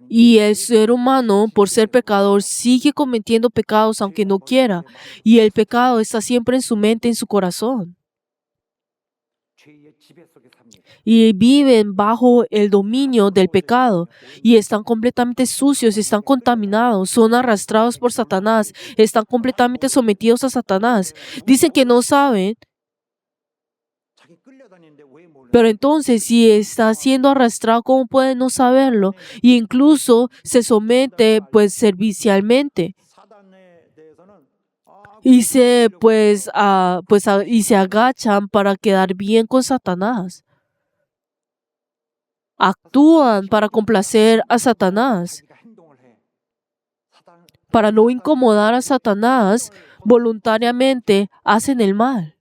Y el ser humano, por ser pecador, sigue cometiendo pecados aunque no quiera. Y el pecado está siempre en su mente, en su corazón. Y viven bajo el dominio del pecado y están completamente sucios, están contaminados, son arrastrados por Satanás, están completamente sometidos a Satanás. Dicen que no saben, pero entonces si está siendo arrastrado, ¿cómo puede no saberlo? Y incluso se somete pues servicialmente. Y se agachan para quedar bien con Satanás. Actúan para complacer a Satanás. Para no incomodar a Satanás, voluntariamente hacen el mal.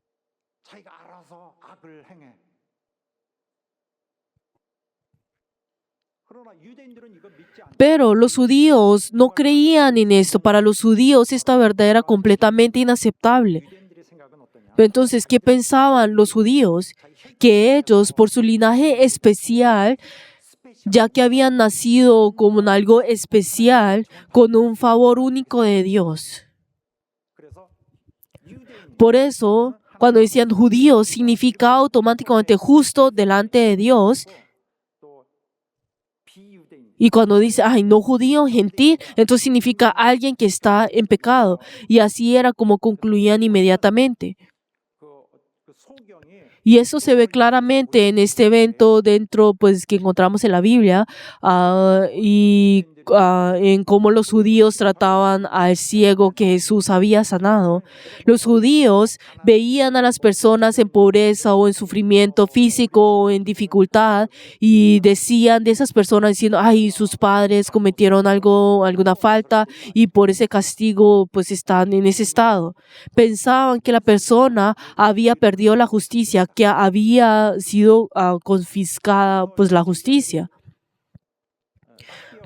Pero los judíos no creían en esto. Para los judíos esta verdad era completamente inaceptable. Pero entonces, ¿qué pensaban los judíos? Que ellos, por su linaje especial, ya que habían nacido como en algo especial, con un favor único de Dios. Por eso, cuando decían judíos, significa automáticamente justo delante de Dios. Y cuando dice, no judío, gentil, entonces significa alguien que está en pecado. Y así era como concluían inmediatamente. Y eso se ve claramente en este evento dentro, pues, que encontramos en la Biblia y en cómo los judíos trataban al ciego que Jesús había sanado. Los judíos veían a las personas en pobreza o en sufrimiento físico o en dificultad y decían de esas personas diciendo, sus padres cometieron alguna falta y por ese castigo pues están en ese estado. Pensaban que la persona había perdido la justicia, que había sido confiscada pues la justicia.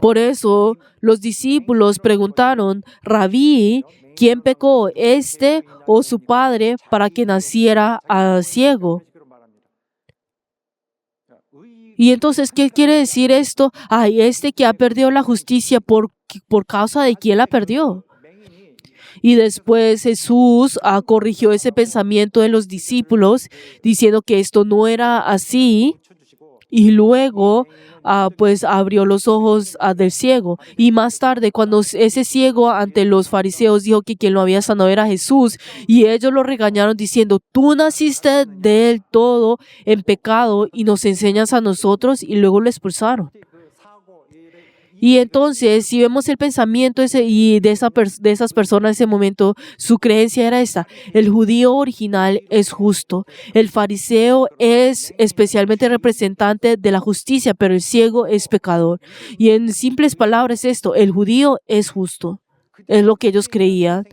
Por eso los discípulos preguntaron, Rabí, ¿quién pecó, este o su padre, para que naciera ciego? Y entonces, ¿qué quiere decir esto? Este que ha perdido la justicia, ¿por causa de quién la perdió? Y después Jesús corrigió ese pensamiento de los discípulos, diciendo que esto no era así. Y luego, pues abrió los ojos del ciego. Y más tarde, cuando ese ciego ante los fariseos dijo que quien lo había sanado era Jesús, y ellos lo regañaron diciendo, tú naciste del todo en pecado y nos enseñas a nosotros, y luego lo expulsaron. Y entonces, si vemos el pensamiento de esas personas en ese momento, su creencia era esta: el judío original es justo, el fariseo es especialmente representante de la justicia, pero el ciego es pecador. Y en simples palabras esto: el judío es justo. Es lo que ellos creían.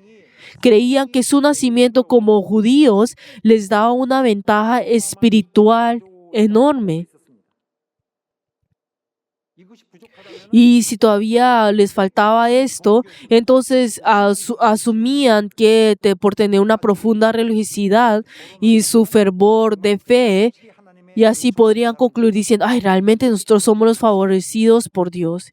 Creían que su nacimiento como judíos les daba una ventaja espiritual enorme. Y si todavía les faltaba esto, entonces asumían que por tener una profunda religiosidad y su fervor de fe, y así podrían concluir diciendo: ay, realmente nosotros somos los favorecidos por Dios.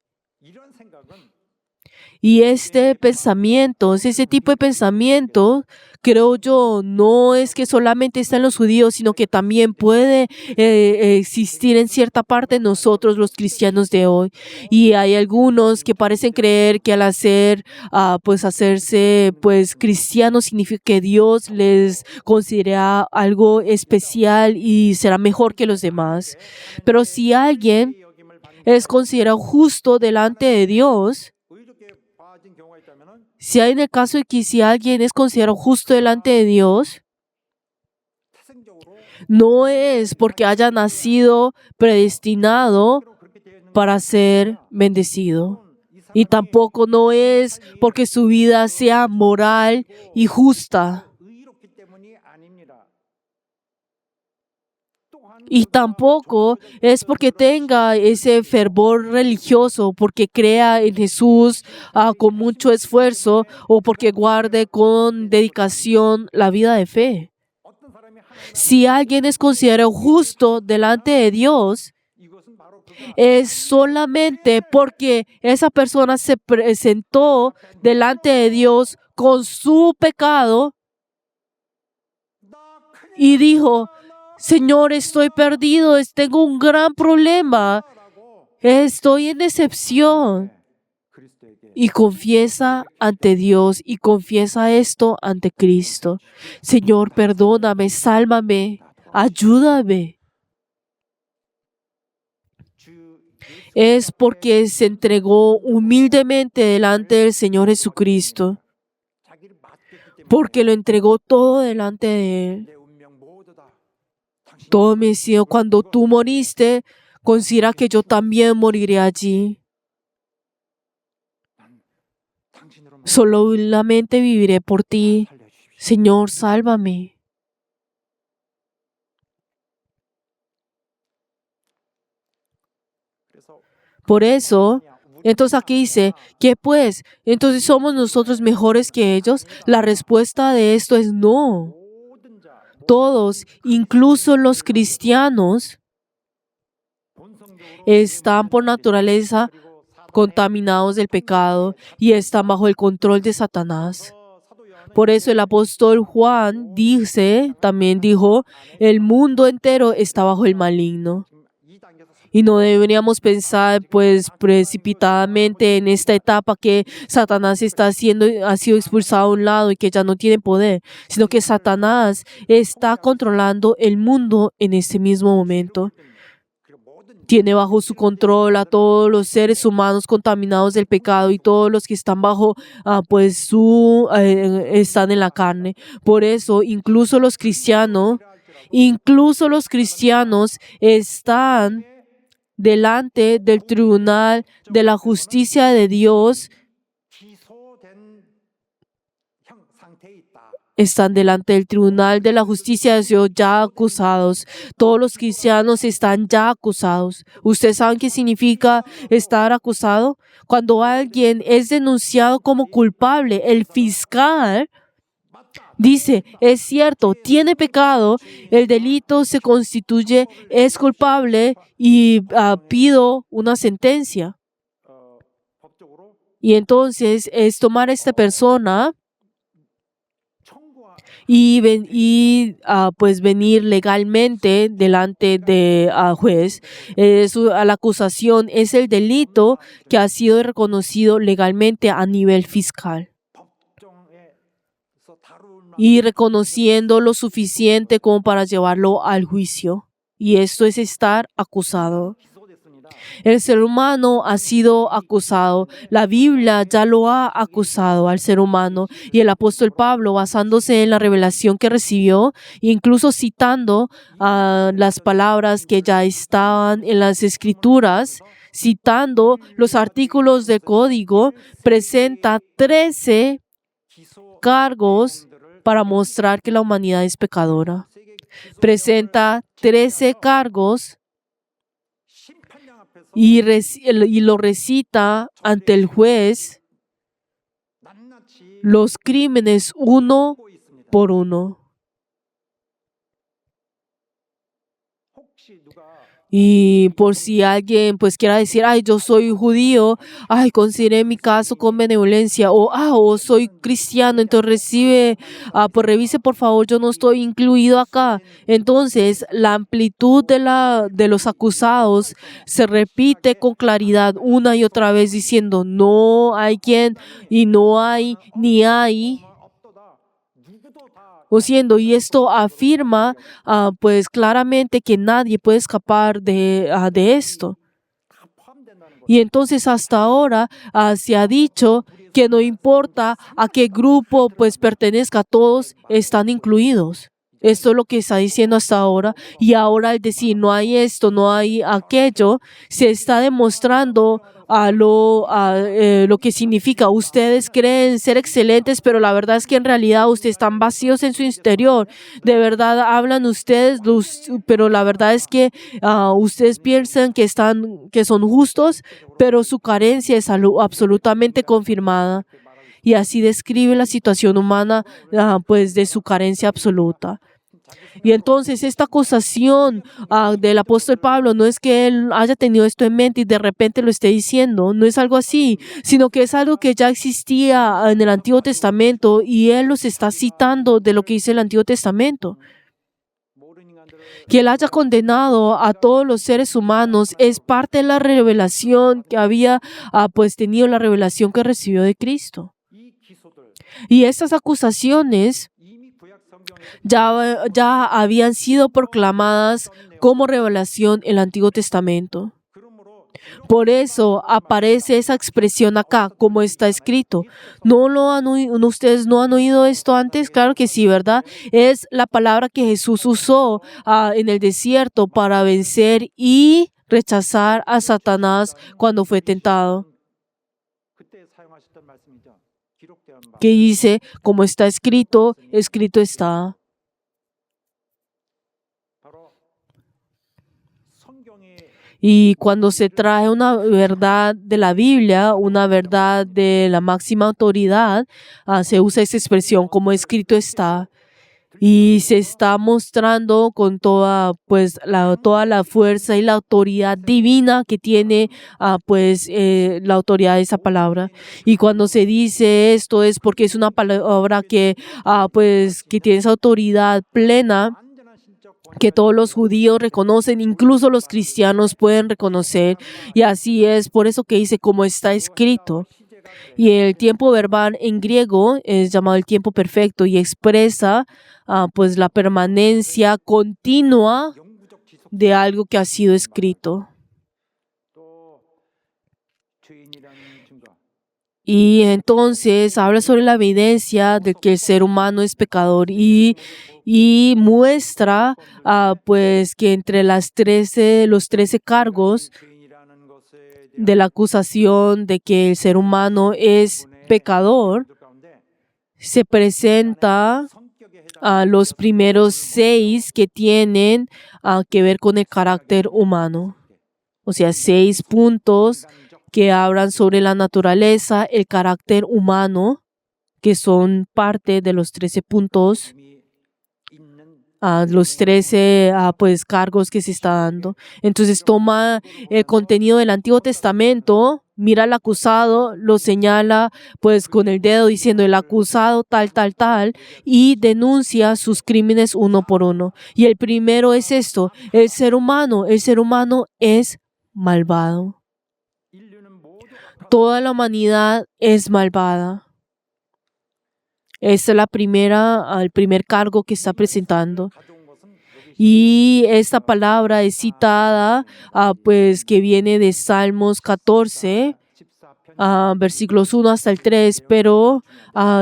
Y este pensamiento, ese tipo de pensamiento, creo yo, no es que solamente está en los judíos, sino que también puede existir en cierta parte de nosotros, los cristianos de hoy. Y hay algunos que parecen creer que al hacerse cristianos significa que Dios les considera algo especial y será mejor que los demás. Pero si alguien es considerado justo delante de Dios, si hay en el caso de que si alguien es considerado justo delante de Dios, no es porque haya nacido predestinado para ser bendecido. Y tampoco no es porque su vida sea moral y justa. Y tampoco es porque tenga ese fervor religioso, porque crea en Jesús con mucho esfuerzo o porque guarde con dedicación la vida de fe. Si alguien es considerado justo delante de Dios, es solamente porque esa persona se presentó delante de Dios con su pecado y dijo: Señor, estoy perdido, tengo un gran problema, estoy en decepción. Y confiesa ante Dios y confiesa esto ante Cristo: Señor, perdóname, sálvame, ayúdame. Es porque se entregó humildemente delante del Señor Jesucristo, porque lo entregó todo delante de Él. Todo me decía: cuando tú moriste, considera que yo también moriré allí. Solamente viviré por ti. Señor, sálvame. Por eso, entonces aquí dice: ¿qué pues? Entonces, ¿somos nosotros mejores que ellos? La respuesta de esto es no. Todos, incluso los cristianos, están por naturaleza contaminados del pecado y están bajo el control de Satanás. Por eso el apóstol Juan también dijo: el mundo entero está bajo el maligno. Y no deberíamos pensar precipitadamente en esta etapa que Satanás ha sido expulsado a un lado y que ya no tiene poder, sino que Satanás está controlando el mundo en este mismo momento. Tiene bajo su control a todos los seres humanos contaminados del pecado y todos los que están bajo, están en la carne. Por eso, incluso los cristianos están delante del tribunal de la justicia de Dios. Están delante del tribunal de la justicia de Dios ya acusados. Todos los cristianos están ya acusados. ¿Ustedes saben qué significa estar acusado? Cuando alguien es denunciado como culpable, el fiscal dice: es cierto, tiene pecado, el delito se constituye, es culpable y pido una sentencia. Y entonces es tomar a esta persona y venir legalmente delante de juez. La acusación es el delito que ha sido reconocido legalmente a nivel fiscal. Y reconociendo lo suficiente como para llevarlo al juicio. Y esto es estar acusado. El ser humano ha sido acusado. La Biblia ya lo ha acusado al ser humano. Y el apóstol Pablo, basándose en la revelación que recibió, incluso citando las palabras que ya estaban en las Escrituras, citando los artículos de código, presenta 13 cargos para mostrar que la humanidad es pecadora. Presenta 13 cargos y lo recita ante el juez los crímenes uno por uno. Y por si alguien pues quiera decir, ay, yo soy judío, ay, consideré mi caso con benevolencia, o soy cristiano, entonces pues revise por favor, yo no estoy incluido acá. Entonces, la amplitud de los acusados se repite con claridad una y otra vez diciendo, no hay quien, y no hay, ni hay. Y esto afirma pues claramente que nadie puede escapar de esto. Y entonces hasta ahora se ha dicho que no importa a qué grupo pues pertenezca, todos están incluidos. Esto es lo que está diciendo hasta ahora. Y ahora al decir no hay esto, no hay aquello, se está demostrando lo que significa. Ustedes creen ser excelentes, pero la verdad es que en realidad ustedes están vacíos en su interior. De verdad hablan ustedes, pero la verdad es que ustedes piensan que son justos, pero su carencia es absolutamente confirmada. Y así describe la situación humana pues de su carencia absoluta. Y entonces esta acusación del apóstol Pablo no es que él haya tenido esto en mente y de repente lo esté diciendo, no es algo así, sino que es algo que ya existía en el Antiguo Testamento y él los está citando de lo que dice el Antiguo Testamento. Que él haya condenado a todos los seres humanos es parte de la revelación que había pues tenido, la revelación que recibió de Cristo. Y estas acusaciones ya habían sido proclamadas como revelación en el Antiguo Testamento. Por eso aparece esa expresión acá, como está escrito. ¿Ustedes no han oído esto antes? Claro que sí, ¿verdad? Es la palabra que Jesús usó en el desierto para vencer y rechazar a Satanás cuando fue tentado. Que dice, como está escrito, escrito está. Y cuando se trae una verdad de la Biblia, una verdad de la máxima autoridad, se usa esa expresión, como escrito está. Y se está mostrando con toda la fuerza y la autoridad divina que tiene la autoridad de esa palabra. Y cuando se dice esto es porque es una palabra que tiene esa autoridad plena, que todos los judíos reconocen, incluso los cristianos pueden reconocer. Y así es, por eso que dice como está escrito. Y el tiempo verbal en griego es llamado el tiempo perfecto y expresa pues la permanencia continua de algo que ha sido escrito. Y entonces habla sobre la evidencia de que el ser humano es pecador y muestra pues que entre los 13 cargos de la acusación de que el ser humano es pecador, se presenta los primeros 6 que tienen que ver con el carácter humano. O sea, 6 puntos que hablan sobre la naturaleza, el carácter humano, que son parte de los 13 puntos, los 13 cargos que se está dando. Entonces toma el contenido del Antiguo Testamento, mira al acusado, lo señala pues con el dedo diciendo el acusado tal, y denuncia sus crímenes uno por uno. Y el primero es esto, el ser humano es malvado. Toda la humanidad es malvada. Esta es el primer cargo que está presentando. Y esta palabra es citada, pues que viene de Salmos 14, versículos 1 hasta el 3, pero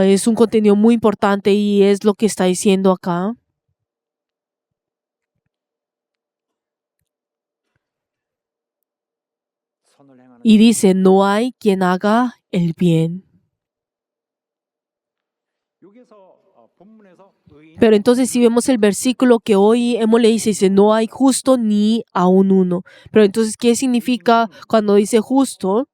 es un contenido muy importante y es lo que está diciendo acá. Y dice, no hay quien haga el bien. Pero entonces si vemos el versículo que hoy hemos leído, dice, no hay justo ni aun uno. Pero entonces, ¿qué significa cuando dice justo?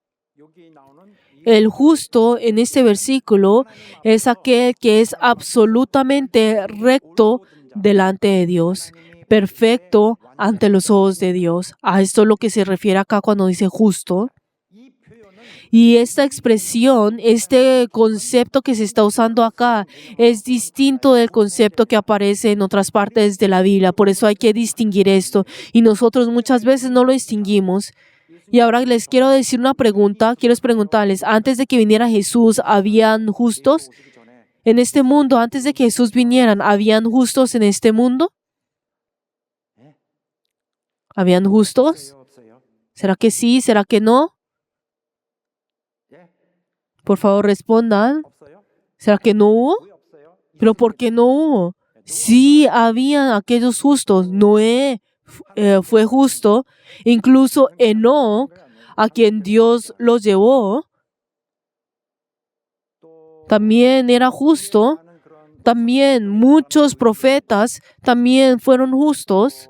El justo en este versículo es aquel que es absolutamente recto delante de Dios, perfecto ante los ojos de Dios. A esto es lo que se refiere acá cuando dice justo. Y esta expresión, este concepto que se está usando acá es distinto del concepto que aparece en otras partes de la Biblia. Por eso hay que distinguir esto. Y nosotros muchas veces no lo distinguimos. Y ahora les quiero decir una pregunta. Quiero preguntarles, antes de que viniera Jesús, ¿habían justos en este mundo? Antes de que Jesús viniera, ¿habían justos en este mundo? ¿Habían justos? ¿Será que sí? ¿Será que no? Por favor, respondan. ¿Será que no hubo? ¿Pero por qué no hubo? Sí, habían aquellos justos. Noé fue justo. Incluso Enoc, a quien Dios los llevó, también era justo. También muchos profetas también fueron justos.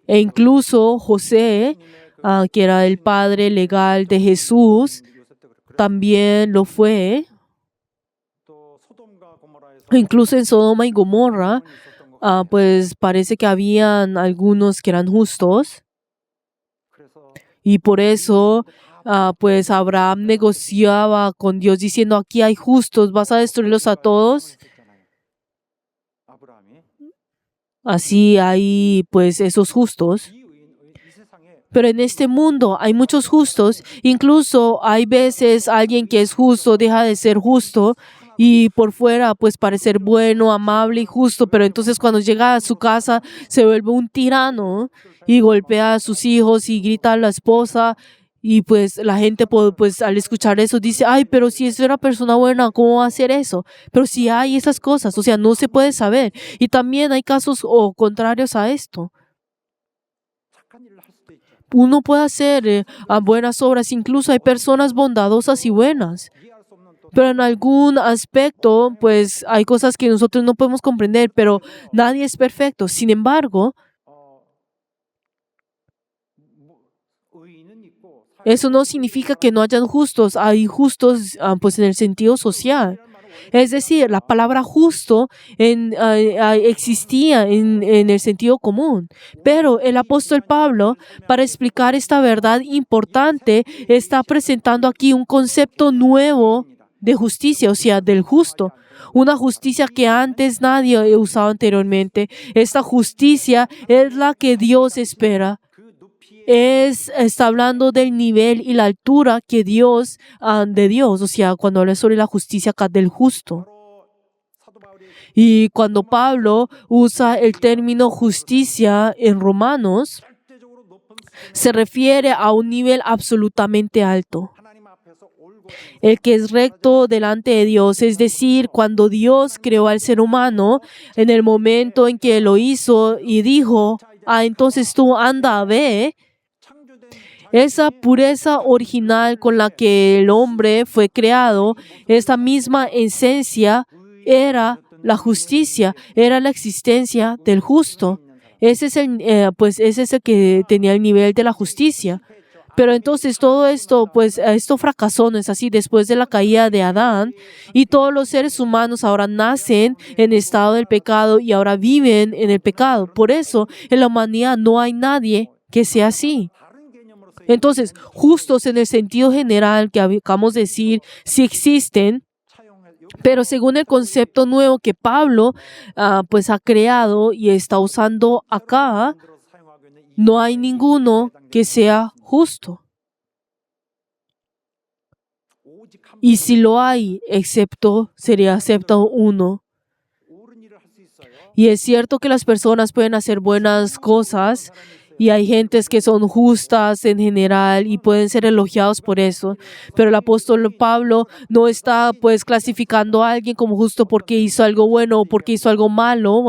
E incluso José, que era el padre legal de Jesús, también lo fue. Incluso en Sodoma y Gomorra, pues parece que habían algunos que eran justos. Y por eso, pues Abraham negociaba con Dios diciendo, aquí hay justos, ¿vas a destruirlos a todos? Así hay pues esos justos. Pero en este mundo hay muchos justos. Incluso hay veces alguien que es justo deja de ser justo y por fuera pues parecer bueno, amable y justo, pero entonces cuando llega a su casa se vuelve un tirano y golpea a sus hijos y grita a la esposa. Y pues la gente pues al escuchar eso dice, ay, pero si es una persona buena, ¿cómo va a hacer eso? Pero si hay esas cosas, o sea, no se puede saber. Y también hay casos contrarios a esto. Uno puede hacer buenas obras, incluso hay personas bondadosas y buenas. Pero en algún aspecto, pues hay cosas que nosotros no podemos comprender, pero nadie es perfecto. Sin embargo, eso no significa que no hayan justos. Hay justos pues en el sentido social. Es decir, la palabra justo existía en el sentido común. Pero el apóstol Pablo, para explicar esta verdad importante, está presentando aquí un concepto nuevo de justicia, o sea, del justo. Una justicia que antes nadie usaba anteriormente. Esta justicia es la que Dios espera. Está hablando del nivel y la altura que de Dios, o sea, cuando habla sobre la justicia acá del justo. Y cuando Pablo usa el término justicia en Romanos, se refiere a un nivel absolutamente alto. El que es recto delante de Dios, es decir, cuando Dios creó al ser humano, en el momento en que lo hizo y dijo, entonces tú anda, ve. Esa pureza original con la que el hombre fue creado, esa misma esencia era la justicia, era la existencia del justo. Ese es el que tenía el nivel de la justicia. Pero entonces todo esto, pues esto fracasó, ¿no es así? Después de la caída de Adán, y todos los seres humanos ahora nacen en estado del pecado y ahora viven en el pecado. Por eso en la humanidad no hay nadie que sea así. Entonces, justos en el sentido general que acabamos de decir, sí existen, pero según el concepto nuevo que Pablo pues ha creado y está usando acá, no hay ninguno que sea justo. Y si lo hay, sería excepto uno. Y es cierto que las personas pueden hacer buenas cosas y hay gentes que son justas en general y pueden ser elogiados por eso. Pero el apóstol Pablo no está pues clasificando a alguien como justo porque hizo algo bueno o porque hizo algo malo.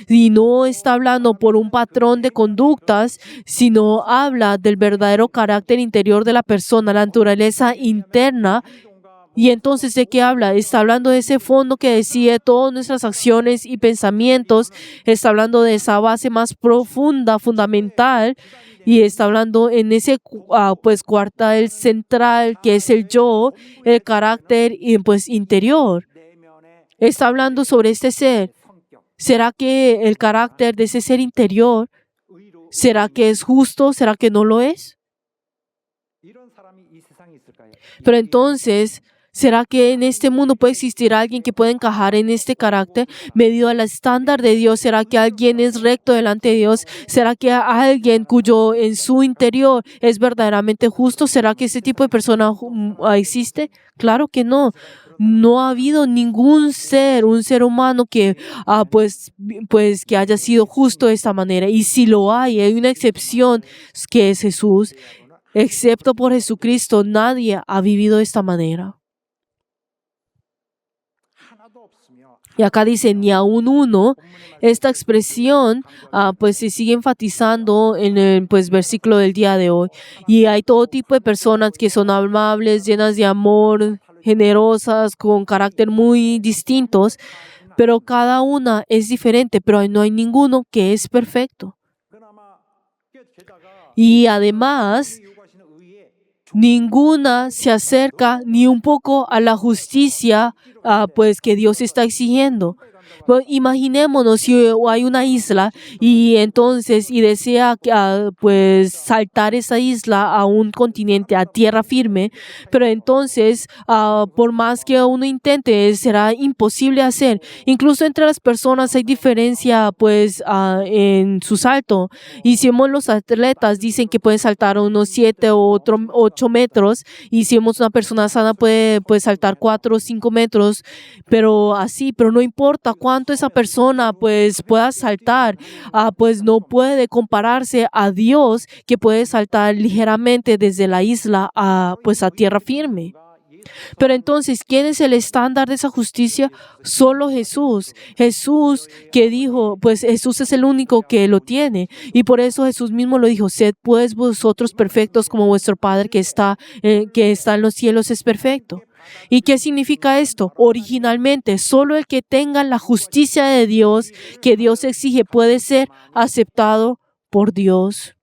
Y no está hablando por un patrón de conductas, sino habla del verdadero carácter interior de la persona, la naturaleza interna. Y entonces, ¿de qué habla? Está hablando de ese fondo que decide todas nuestras acciones y pensamientos. Está hablando de esa base más profunda, fundamental. Y está hablando en ese pues cuartel central que es el yo, el carácter y pues interior. Está hablando sobre este ser. ¿Será que el carácter de ese ser interior, será que es justo? ¿Será que no lo es? Pero entonces, ¿será que en este mundo puede existir alguien que pueda encajar en este carácter medido al estándar de Dios? ¿Será que alguien es recto delante de Dios? ¿Será que alguien cuyo en su interior es verdaderamente justo? ¿Será que ese tipo de persona existe? Claro que no. No ha habido ningún ser, un ser humano que, pues que haya sido justo de esta manera. Y si lo hay una excepción que es Jesús. Excepto por Jesucristo, nadie ha vivido de esta manera. Y acá dice, ni aún uno. Esta expresión pues se sigue enfatizando en el pues, versículo del día de hoy. Y hay todo tipo de personas que son amables, llenas de amor, generosas, con carácter muy distintos, pero cada una es diferente, pero no hay ninguno que es perfecto. Y además, ninguna se acerca ni un poco a la justicia pues que Dios está exigiendo. Pero imaginémonos si hay una isla y entonces desea pues saltar esa isla a un continente, a tierra firme, pero entonces por más que uno intente será imposible hacer. Incluso entre las personas hay diferencia pues en su salto. Y si vemos los atletas dicen que pueden saltar unos 7 o 8 metros y si vemos una persona sana puede saltar 4 o 5 metros, pero no importa cuánto esa persona pues pueda saltar, pues no puede compararse a Dios que puede saltar ligeramente desde la isla a tierra firme. Pero entonces, ¿quién es el estándar de esa justicia? Solo Jesús. Jesús que dijo, pues Jesús es el único que lo tiene. Y por eso Jesús mismo lo dijo, sed pues vosotros perfectos como vuestro Padre que está en los cielos es perfecto. ¿Y qué significa esto? Originalmente, solo el que tenga la justicia de Dios que Dios exige puede ser aceptado por Dios.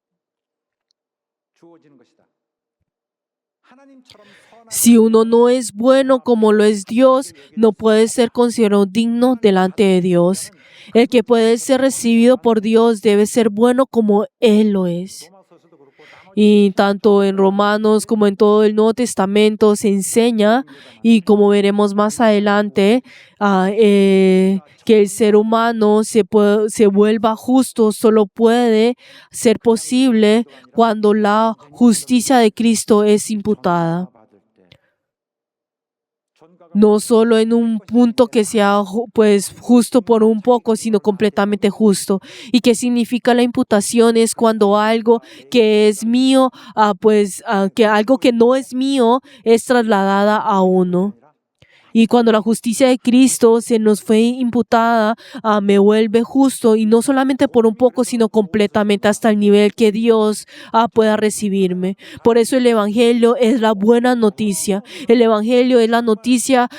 Si uno no es bueno como lo es Dios, no puede ser considerado digno delante de Dios. El que puede ser recibido por Dios debe ser bueno como Él lo es. Y tanto en Romanos como en todo el Nuevo Testamento se enseña, y como veremos más adelante, que el ser humano se vuelva justo solo puede ser posible cuando la justicia de Cristo es imputada. No solo en un punto que sea pues justo por un poco, sino completamente justo. ¿Y qué significa la imputación? Es cuando algo que es mío, que algo que no es mío es trasladada a uno. Y cuando la justicia de Cristo se nos fue imputada, me vuelve justo, y no solamente por un poco, sino completamente hasta el nivel que Dios pueda recibirme. Por eso el Evangelio es la buena noticia. El Evangelio es la noticia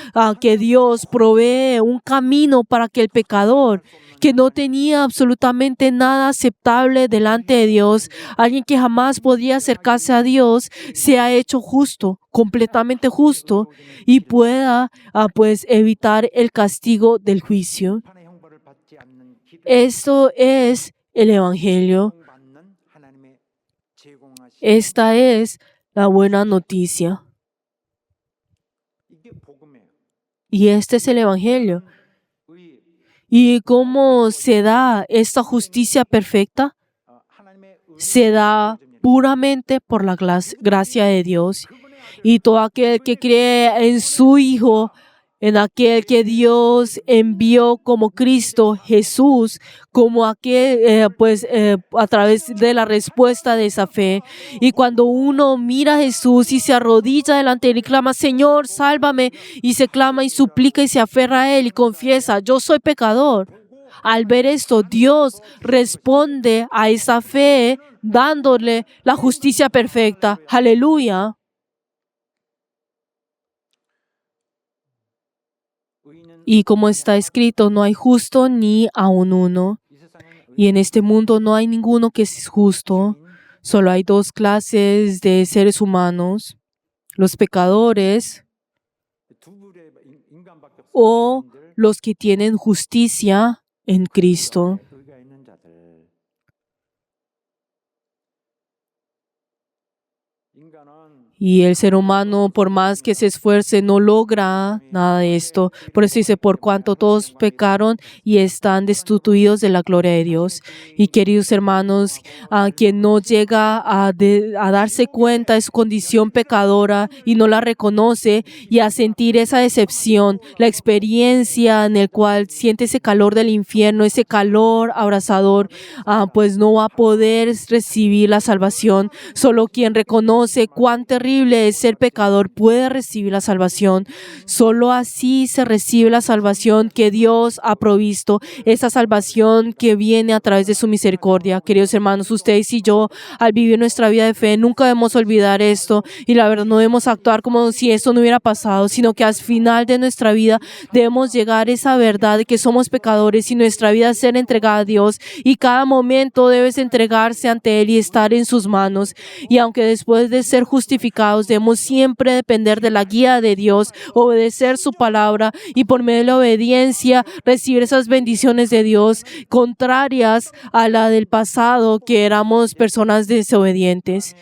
que Dios provee un camino para que el pecador, que no tenía absolutamente nada aceptable delante de Dios, alguien que jamás podía acercarse a Dios, sea hecho justo, completamente justo, y pueda evitar el castigo del juicio. Esto es el Evangelio. Esta es la buena noticia. Y este es el Evangelio. ¿Y cómo se da esta justicia perfecta? Se da puramente por la gracia de Dios. Y todo aquel que cree en su Hijo en aquel que Dios envió como Cristo Jesús, como aquel, a través de la respuesta de esa fe. Y cuando uno mira a Jesús y se arrodilla delante de él y clama, Señor, sálvame, y se clama y suplica y se aferra a él y confiesa, yo soy pecador. Al ver esto, Dios responde a esa fe dándole la justicia perfecta. Aleluya. Y como está escrito, no hay justo ni aun uno. Y en este mundo no hay ninguno que es justo. Solo hay dos clases de seres humanos: los pecadores o los que tienen justicia en Cristo. Y el ser humano, por más que se esfuerce, no logra nada de esto. Por eso dice, por cuanto todos pecaron y están destituidos de la gloria de Dios. Y queridos hermanos, a quien no llega a darse cuenta de su condición pecadora y no la reconoce y a sentir esa decepción, la experiencia en el cual siente ese calor del infierno, ese calor abrasador, pues no va a poder recibir la salvación. Solo quien reconoce cuán terrible es ser pecador puede recibir la salvación. Solo así se recibe la salvación que Dios ha provisto, esa salvación que viene a través de su misericordia. Queridos hermanos, ustedes y yo, al vivir nuestra vida de fe, nunca debemos olvidar esto, y la verdad no debemos actuar como si esto no hubiera pasado, sino que al final de nuestra vida debemos llegar a esa verdad de que somos pecadores y nuestra vida ser entregada a Dios, y cada momento debes entregarse ante Él y estar en sus manos. Y aunque después de ser justificados debemos siempre depender de la guía de Dios, obedecer su palabra y por medio de la obediencia recibir esas bendiciones de Dios, contrarias a la del pasado, que éramos personas desobedientes.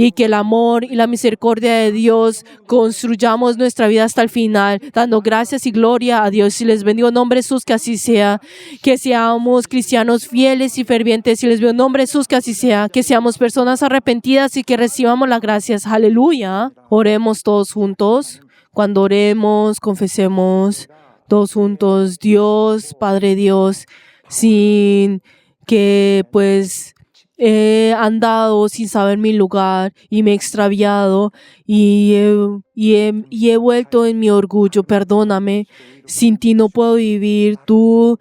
Y que el amor y la misericordia de Dios construyamos nuestra vida hasta el final, dando gracias y gloria a Dios. Y les bendigo en nombre de Jesús, que así sea. Que seamos cristianos fieles y fervientes. Y les bendigo en nombre de Jesús, que así sea. Que seamos personas arrepentidas y que recibamos las gracias. Aleluya. Oremos todos juntos. Cuando oremos, confesemos todos juntos. Dios, Padre Dios, sin que he andado sin saber mi lugar y me he extraviado y he vuelto en mi orgullo. Perdóname. Sin ti no puedo vivir. Tú,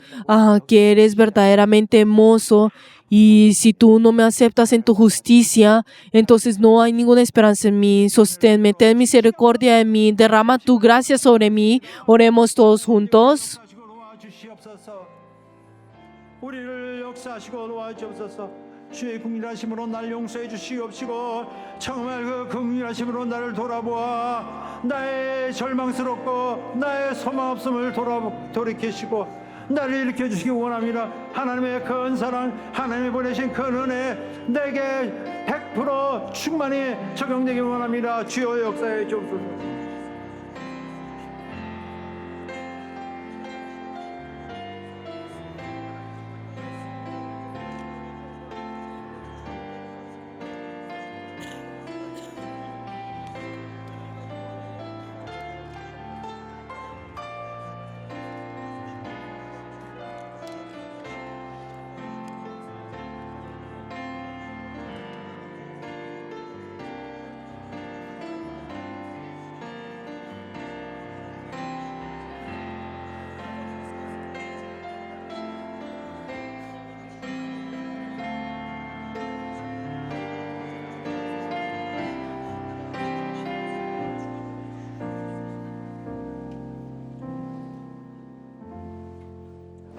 que eres verdaderamente hermoso, y si tú no me aceptas en tu justicia, entonces no hay ninguna esperanza en mí. Sosténme, ten misericordia de mí, derrama tu gracia sobre mí. Oremos todos juntos. 주의 긍휼하심으로 날 용서해 주시옵시고 정말 그 긍휼하심으로 나를 돌아보아 나의 절망스럽고 나의 소망 없음을 돌이키시고 나를 일으켜 주시기 원합니다. 하나님의 큰 사랑, 하나님이 보내신 큰 은혜 내게 100% 충만히 적용되기 원합니다. 주여 역사해 주옵소서.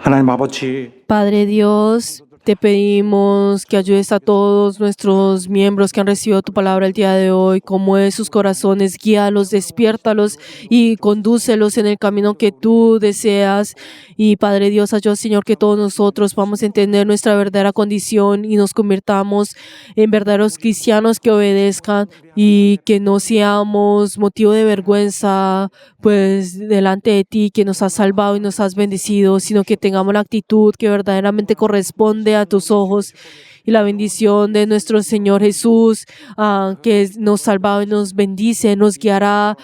하나님 아버지, Padre Dios, te pedimos que ayudes a todos nuestros miembros que han recibido tu palabra el día de hoy, conmueve sus corazones, guíalos, despiértalos y condúcelos en el camino que tú deseas. Y Padre Dios, ayuda, Señor, que todos nosotros vamos a entender nuestra verdadera condición y nos convirtamos en verdaderos cristianos que obedezcan, y que no seamos motivo de vergüenza delante de ti, que nos has salvado y nos has bendecido, sino que tengamos la actitud que verdaderamente corresponde grande a tus ojos. Y la bendición de nuestro Señor Jesús, que nos salva y nos bendice, nos guiará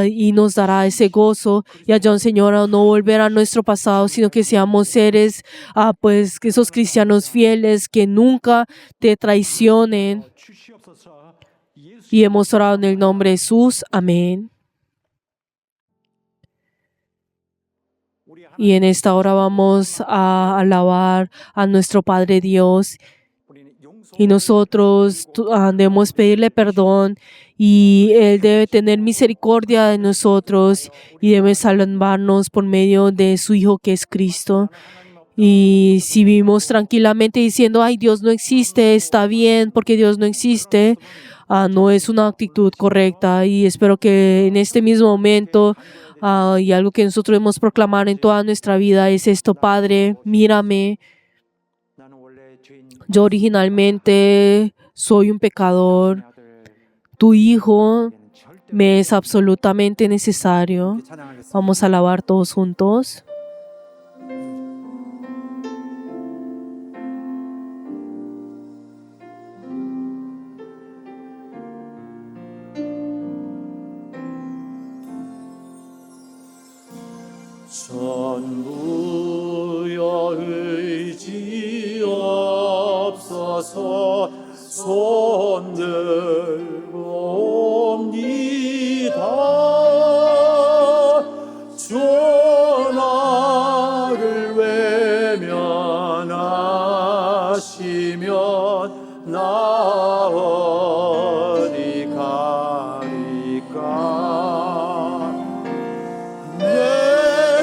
y nos dará ese gozo. Y allá, Señor, a no volver a nuestro pasado, sino que seamos seres, pues, que esos cristianos fieles que nunca te traicionen. Y hemos orado en el nombre de Jesús. Amén. Y en esta hora vamos a alabar a nuestro Padre Dios. Y nosotros debemos pedirle perdón y Él debe tener misericordia de nosotros y debe salvarnos por medio de su Hijo que es Cristo. Y si vivimos tranquilamente diciendo, ay, Dios no existe, está bien porque Dios no existe, no es una actitud correcta. Y espero que en este mismo momento y algo que nosotros debemos proclamar en toda nuestra vida es esto: Padre, mírame. Yo originalmente soy un pecador. Tu Hijo me es absolutamente necesario. Vamos a alabar todos juntos. 전부여 의지 없어서 손 들고 옵니다. 주 나를 외면하시면 나 어디 가리까. 내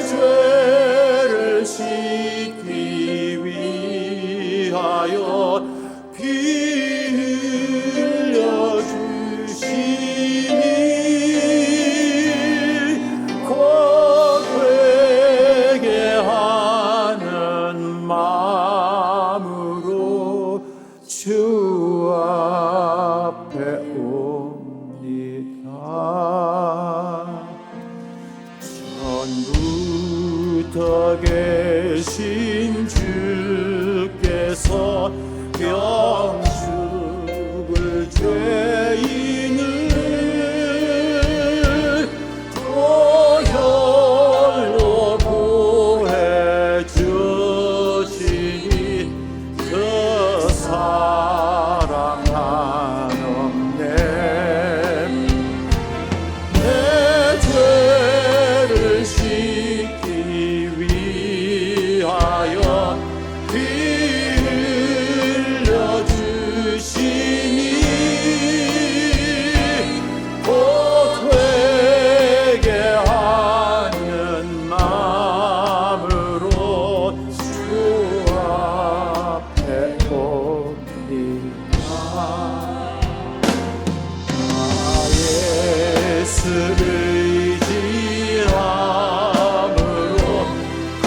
죄를 씻기 위하여 피 흘려 주시니 곧 회개하는 마음으로 주 앞에 옵니다. 전부터 계신 주께서 영죽을 죄인을 보혈로 구해 주시니 그 사랑 한없네. 내 죄를 씻기 위하여 피 흘려 주시니 곧 회개하는 마음으로 주 앞에 옵니다. 예수를 의지함으로 큰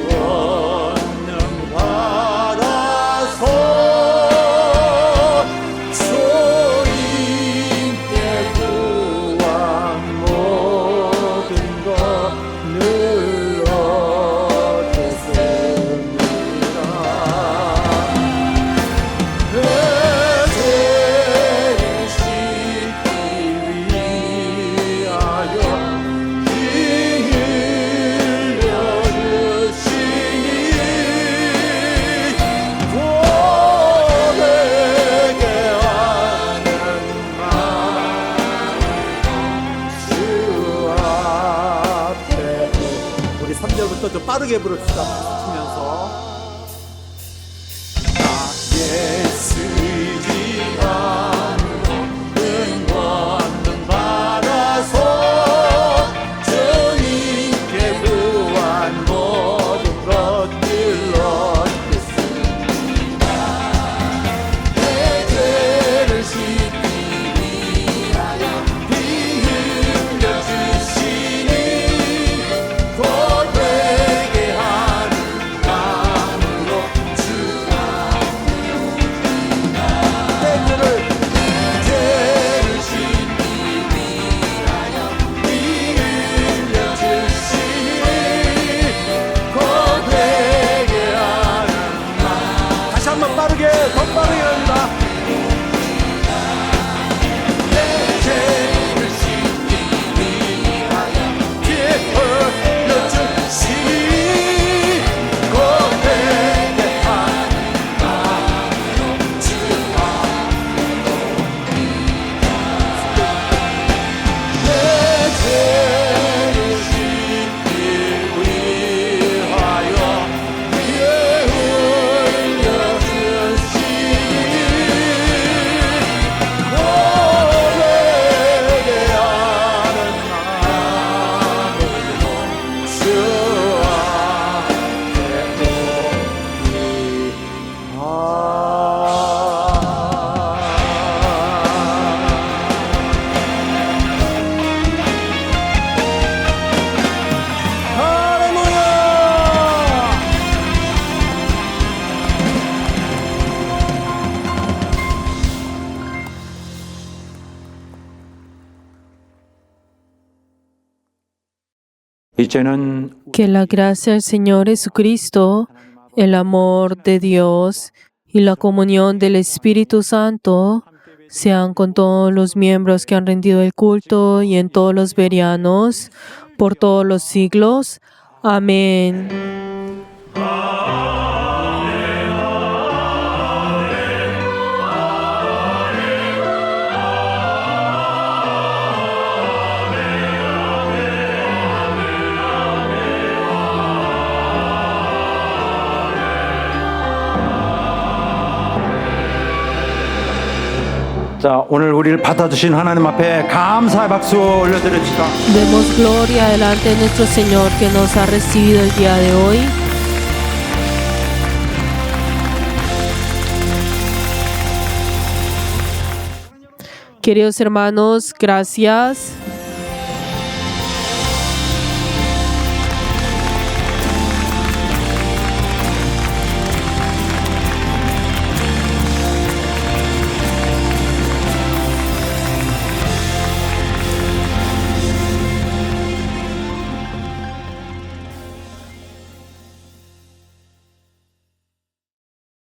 권능 받아서 주님께 구한 모든 것 늘 얻었습니다. 내 죄를 씻기 위하여 피 흘려 주시니 곧 회개하는 마음 주 앞에. 우리 3절부터 좀 빠르게 부릅시다. 치면서 예수 의지함으로 큰 권능 받아서 주님께 구한 모든 것들 얻겠습니다. 내 죄를 씻기 위하여 피 흘려 주시니 곧 회개하는 마음으로 주 앞에 이제는 Que la gracia del Señor Jesucristo, el amor de Dios y la comunión del Espíritu Santo sean con todos los miembros que han rendido el culto y en todos los verianos por todos los siglos. Amén. 자, 오늘 우리를 받아주신 하나님 앞에 감사의 박수 올려드립시다. Demos gloria delante de nuestro Señor que nos ha recibido el día de hoy. Queridos hermanos, gracias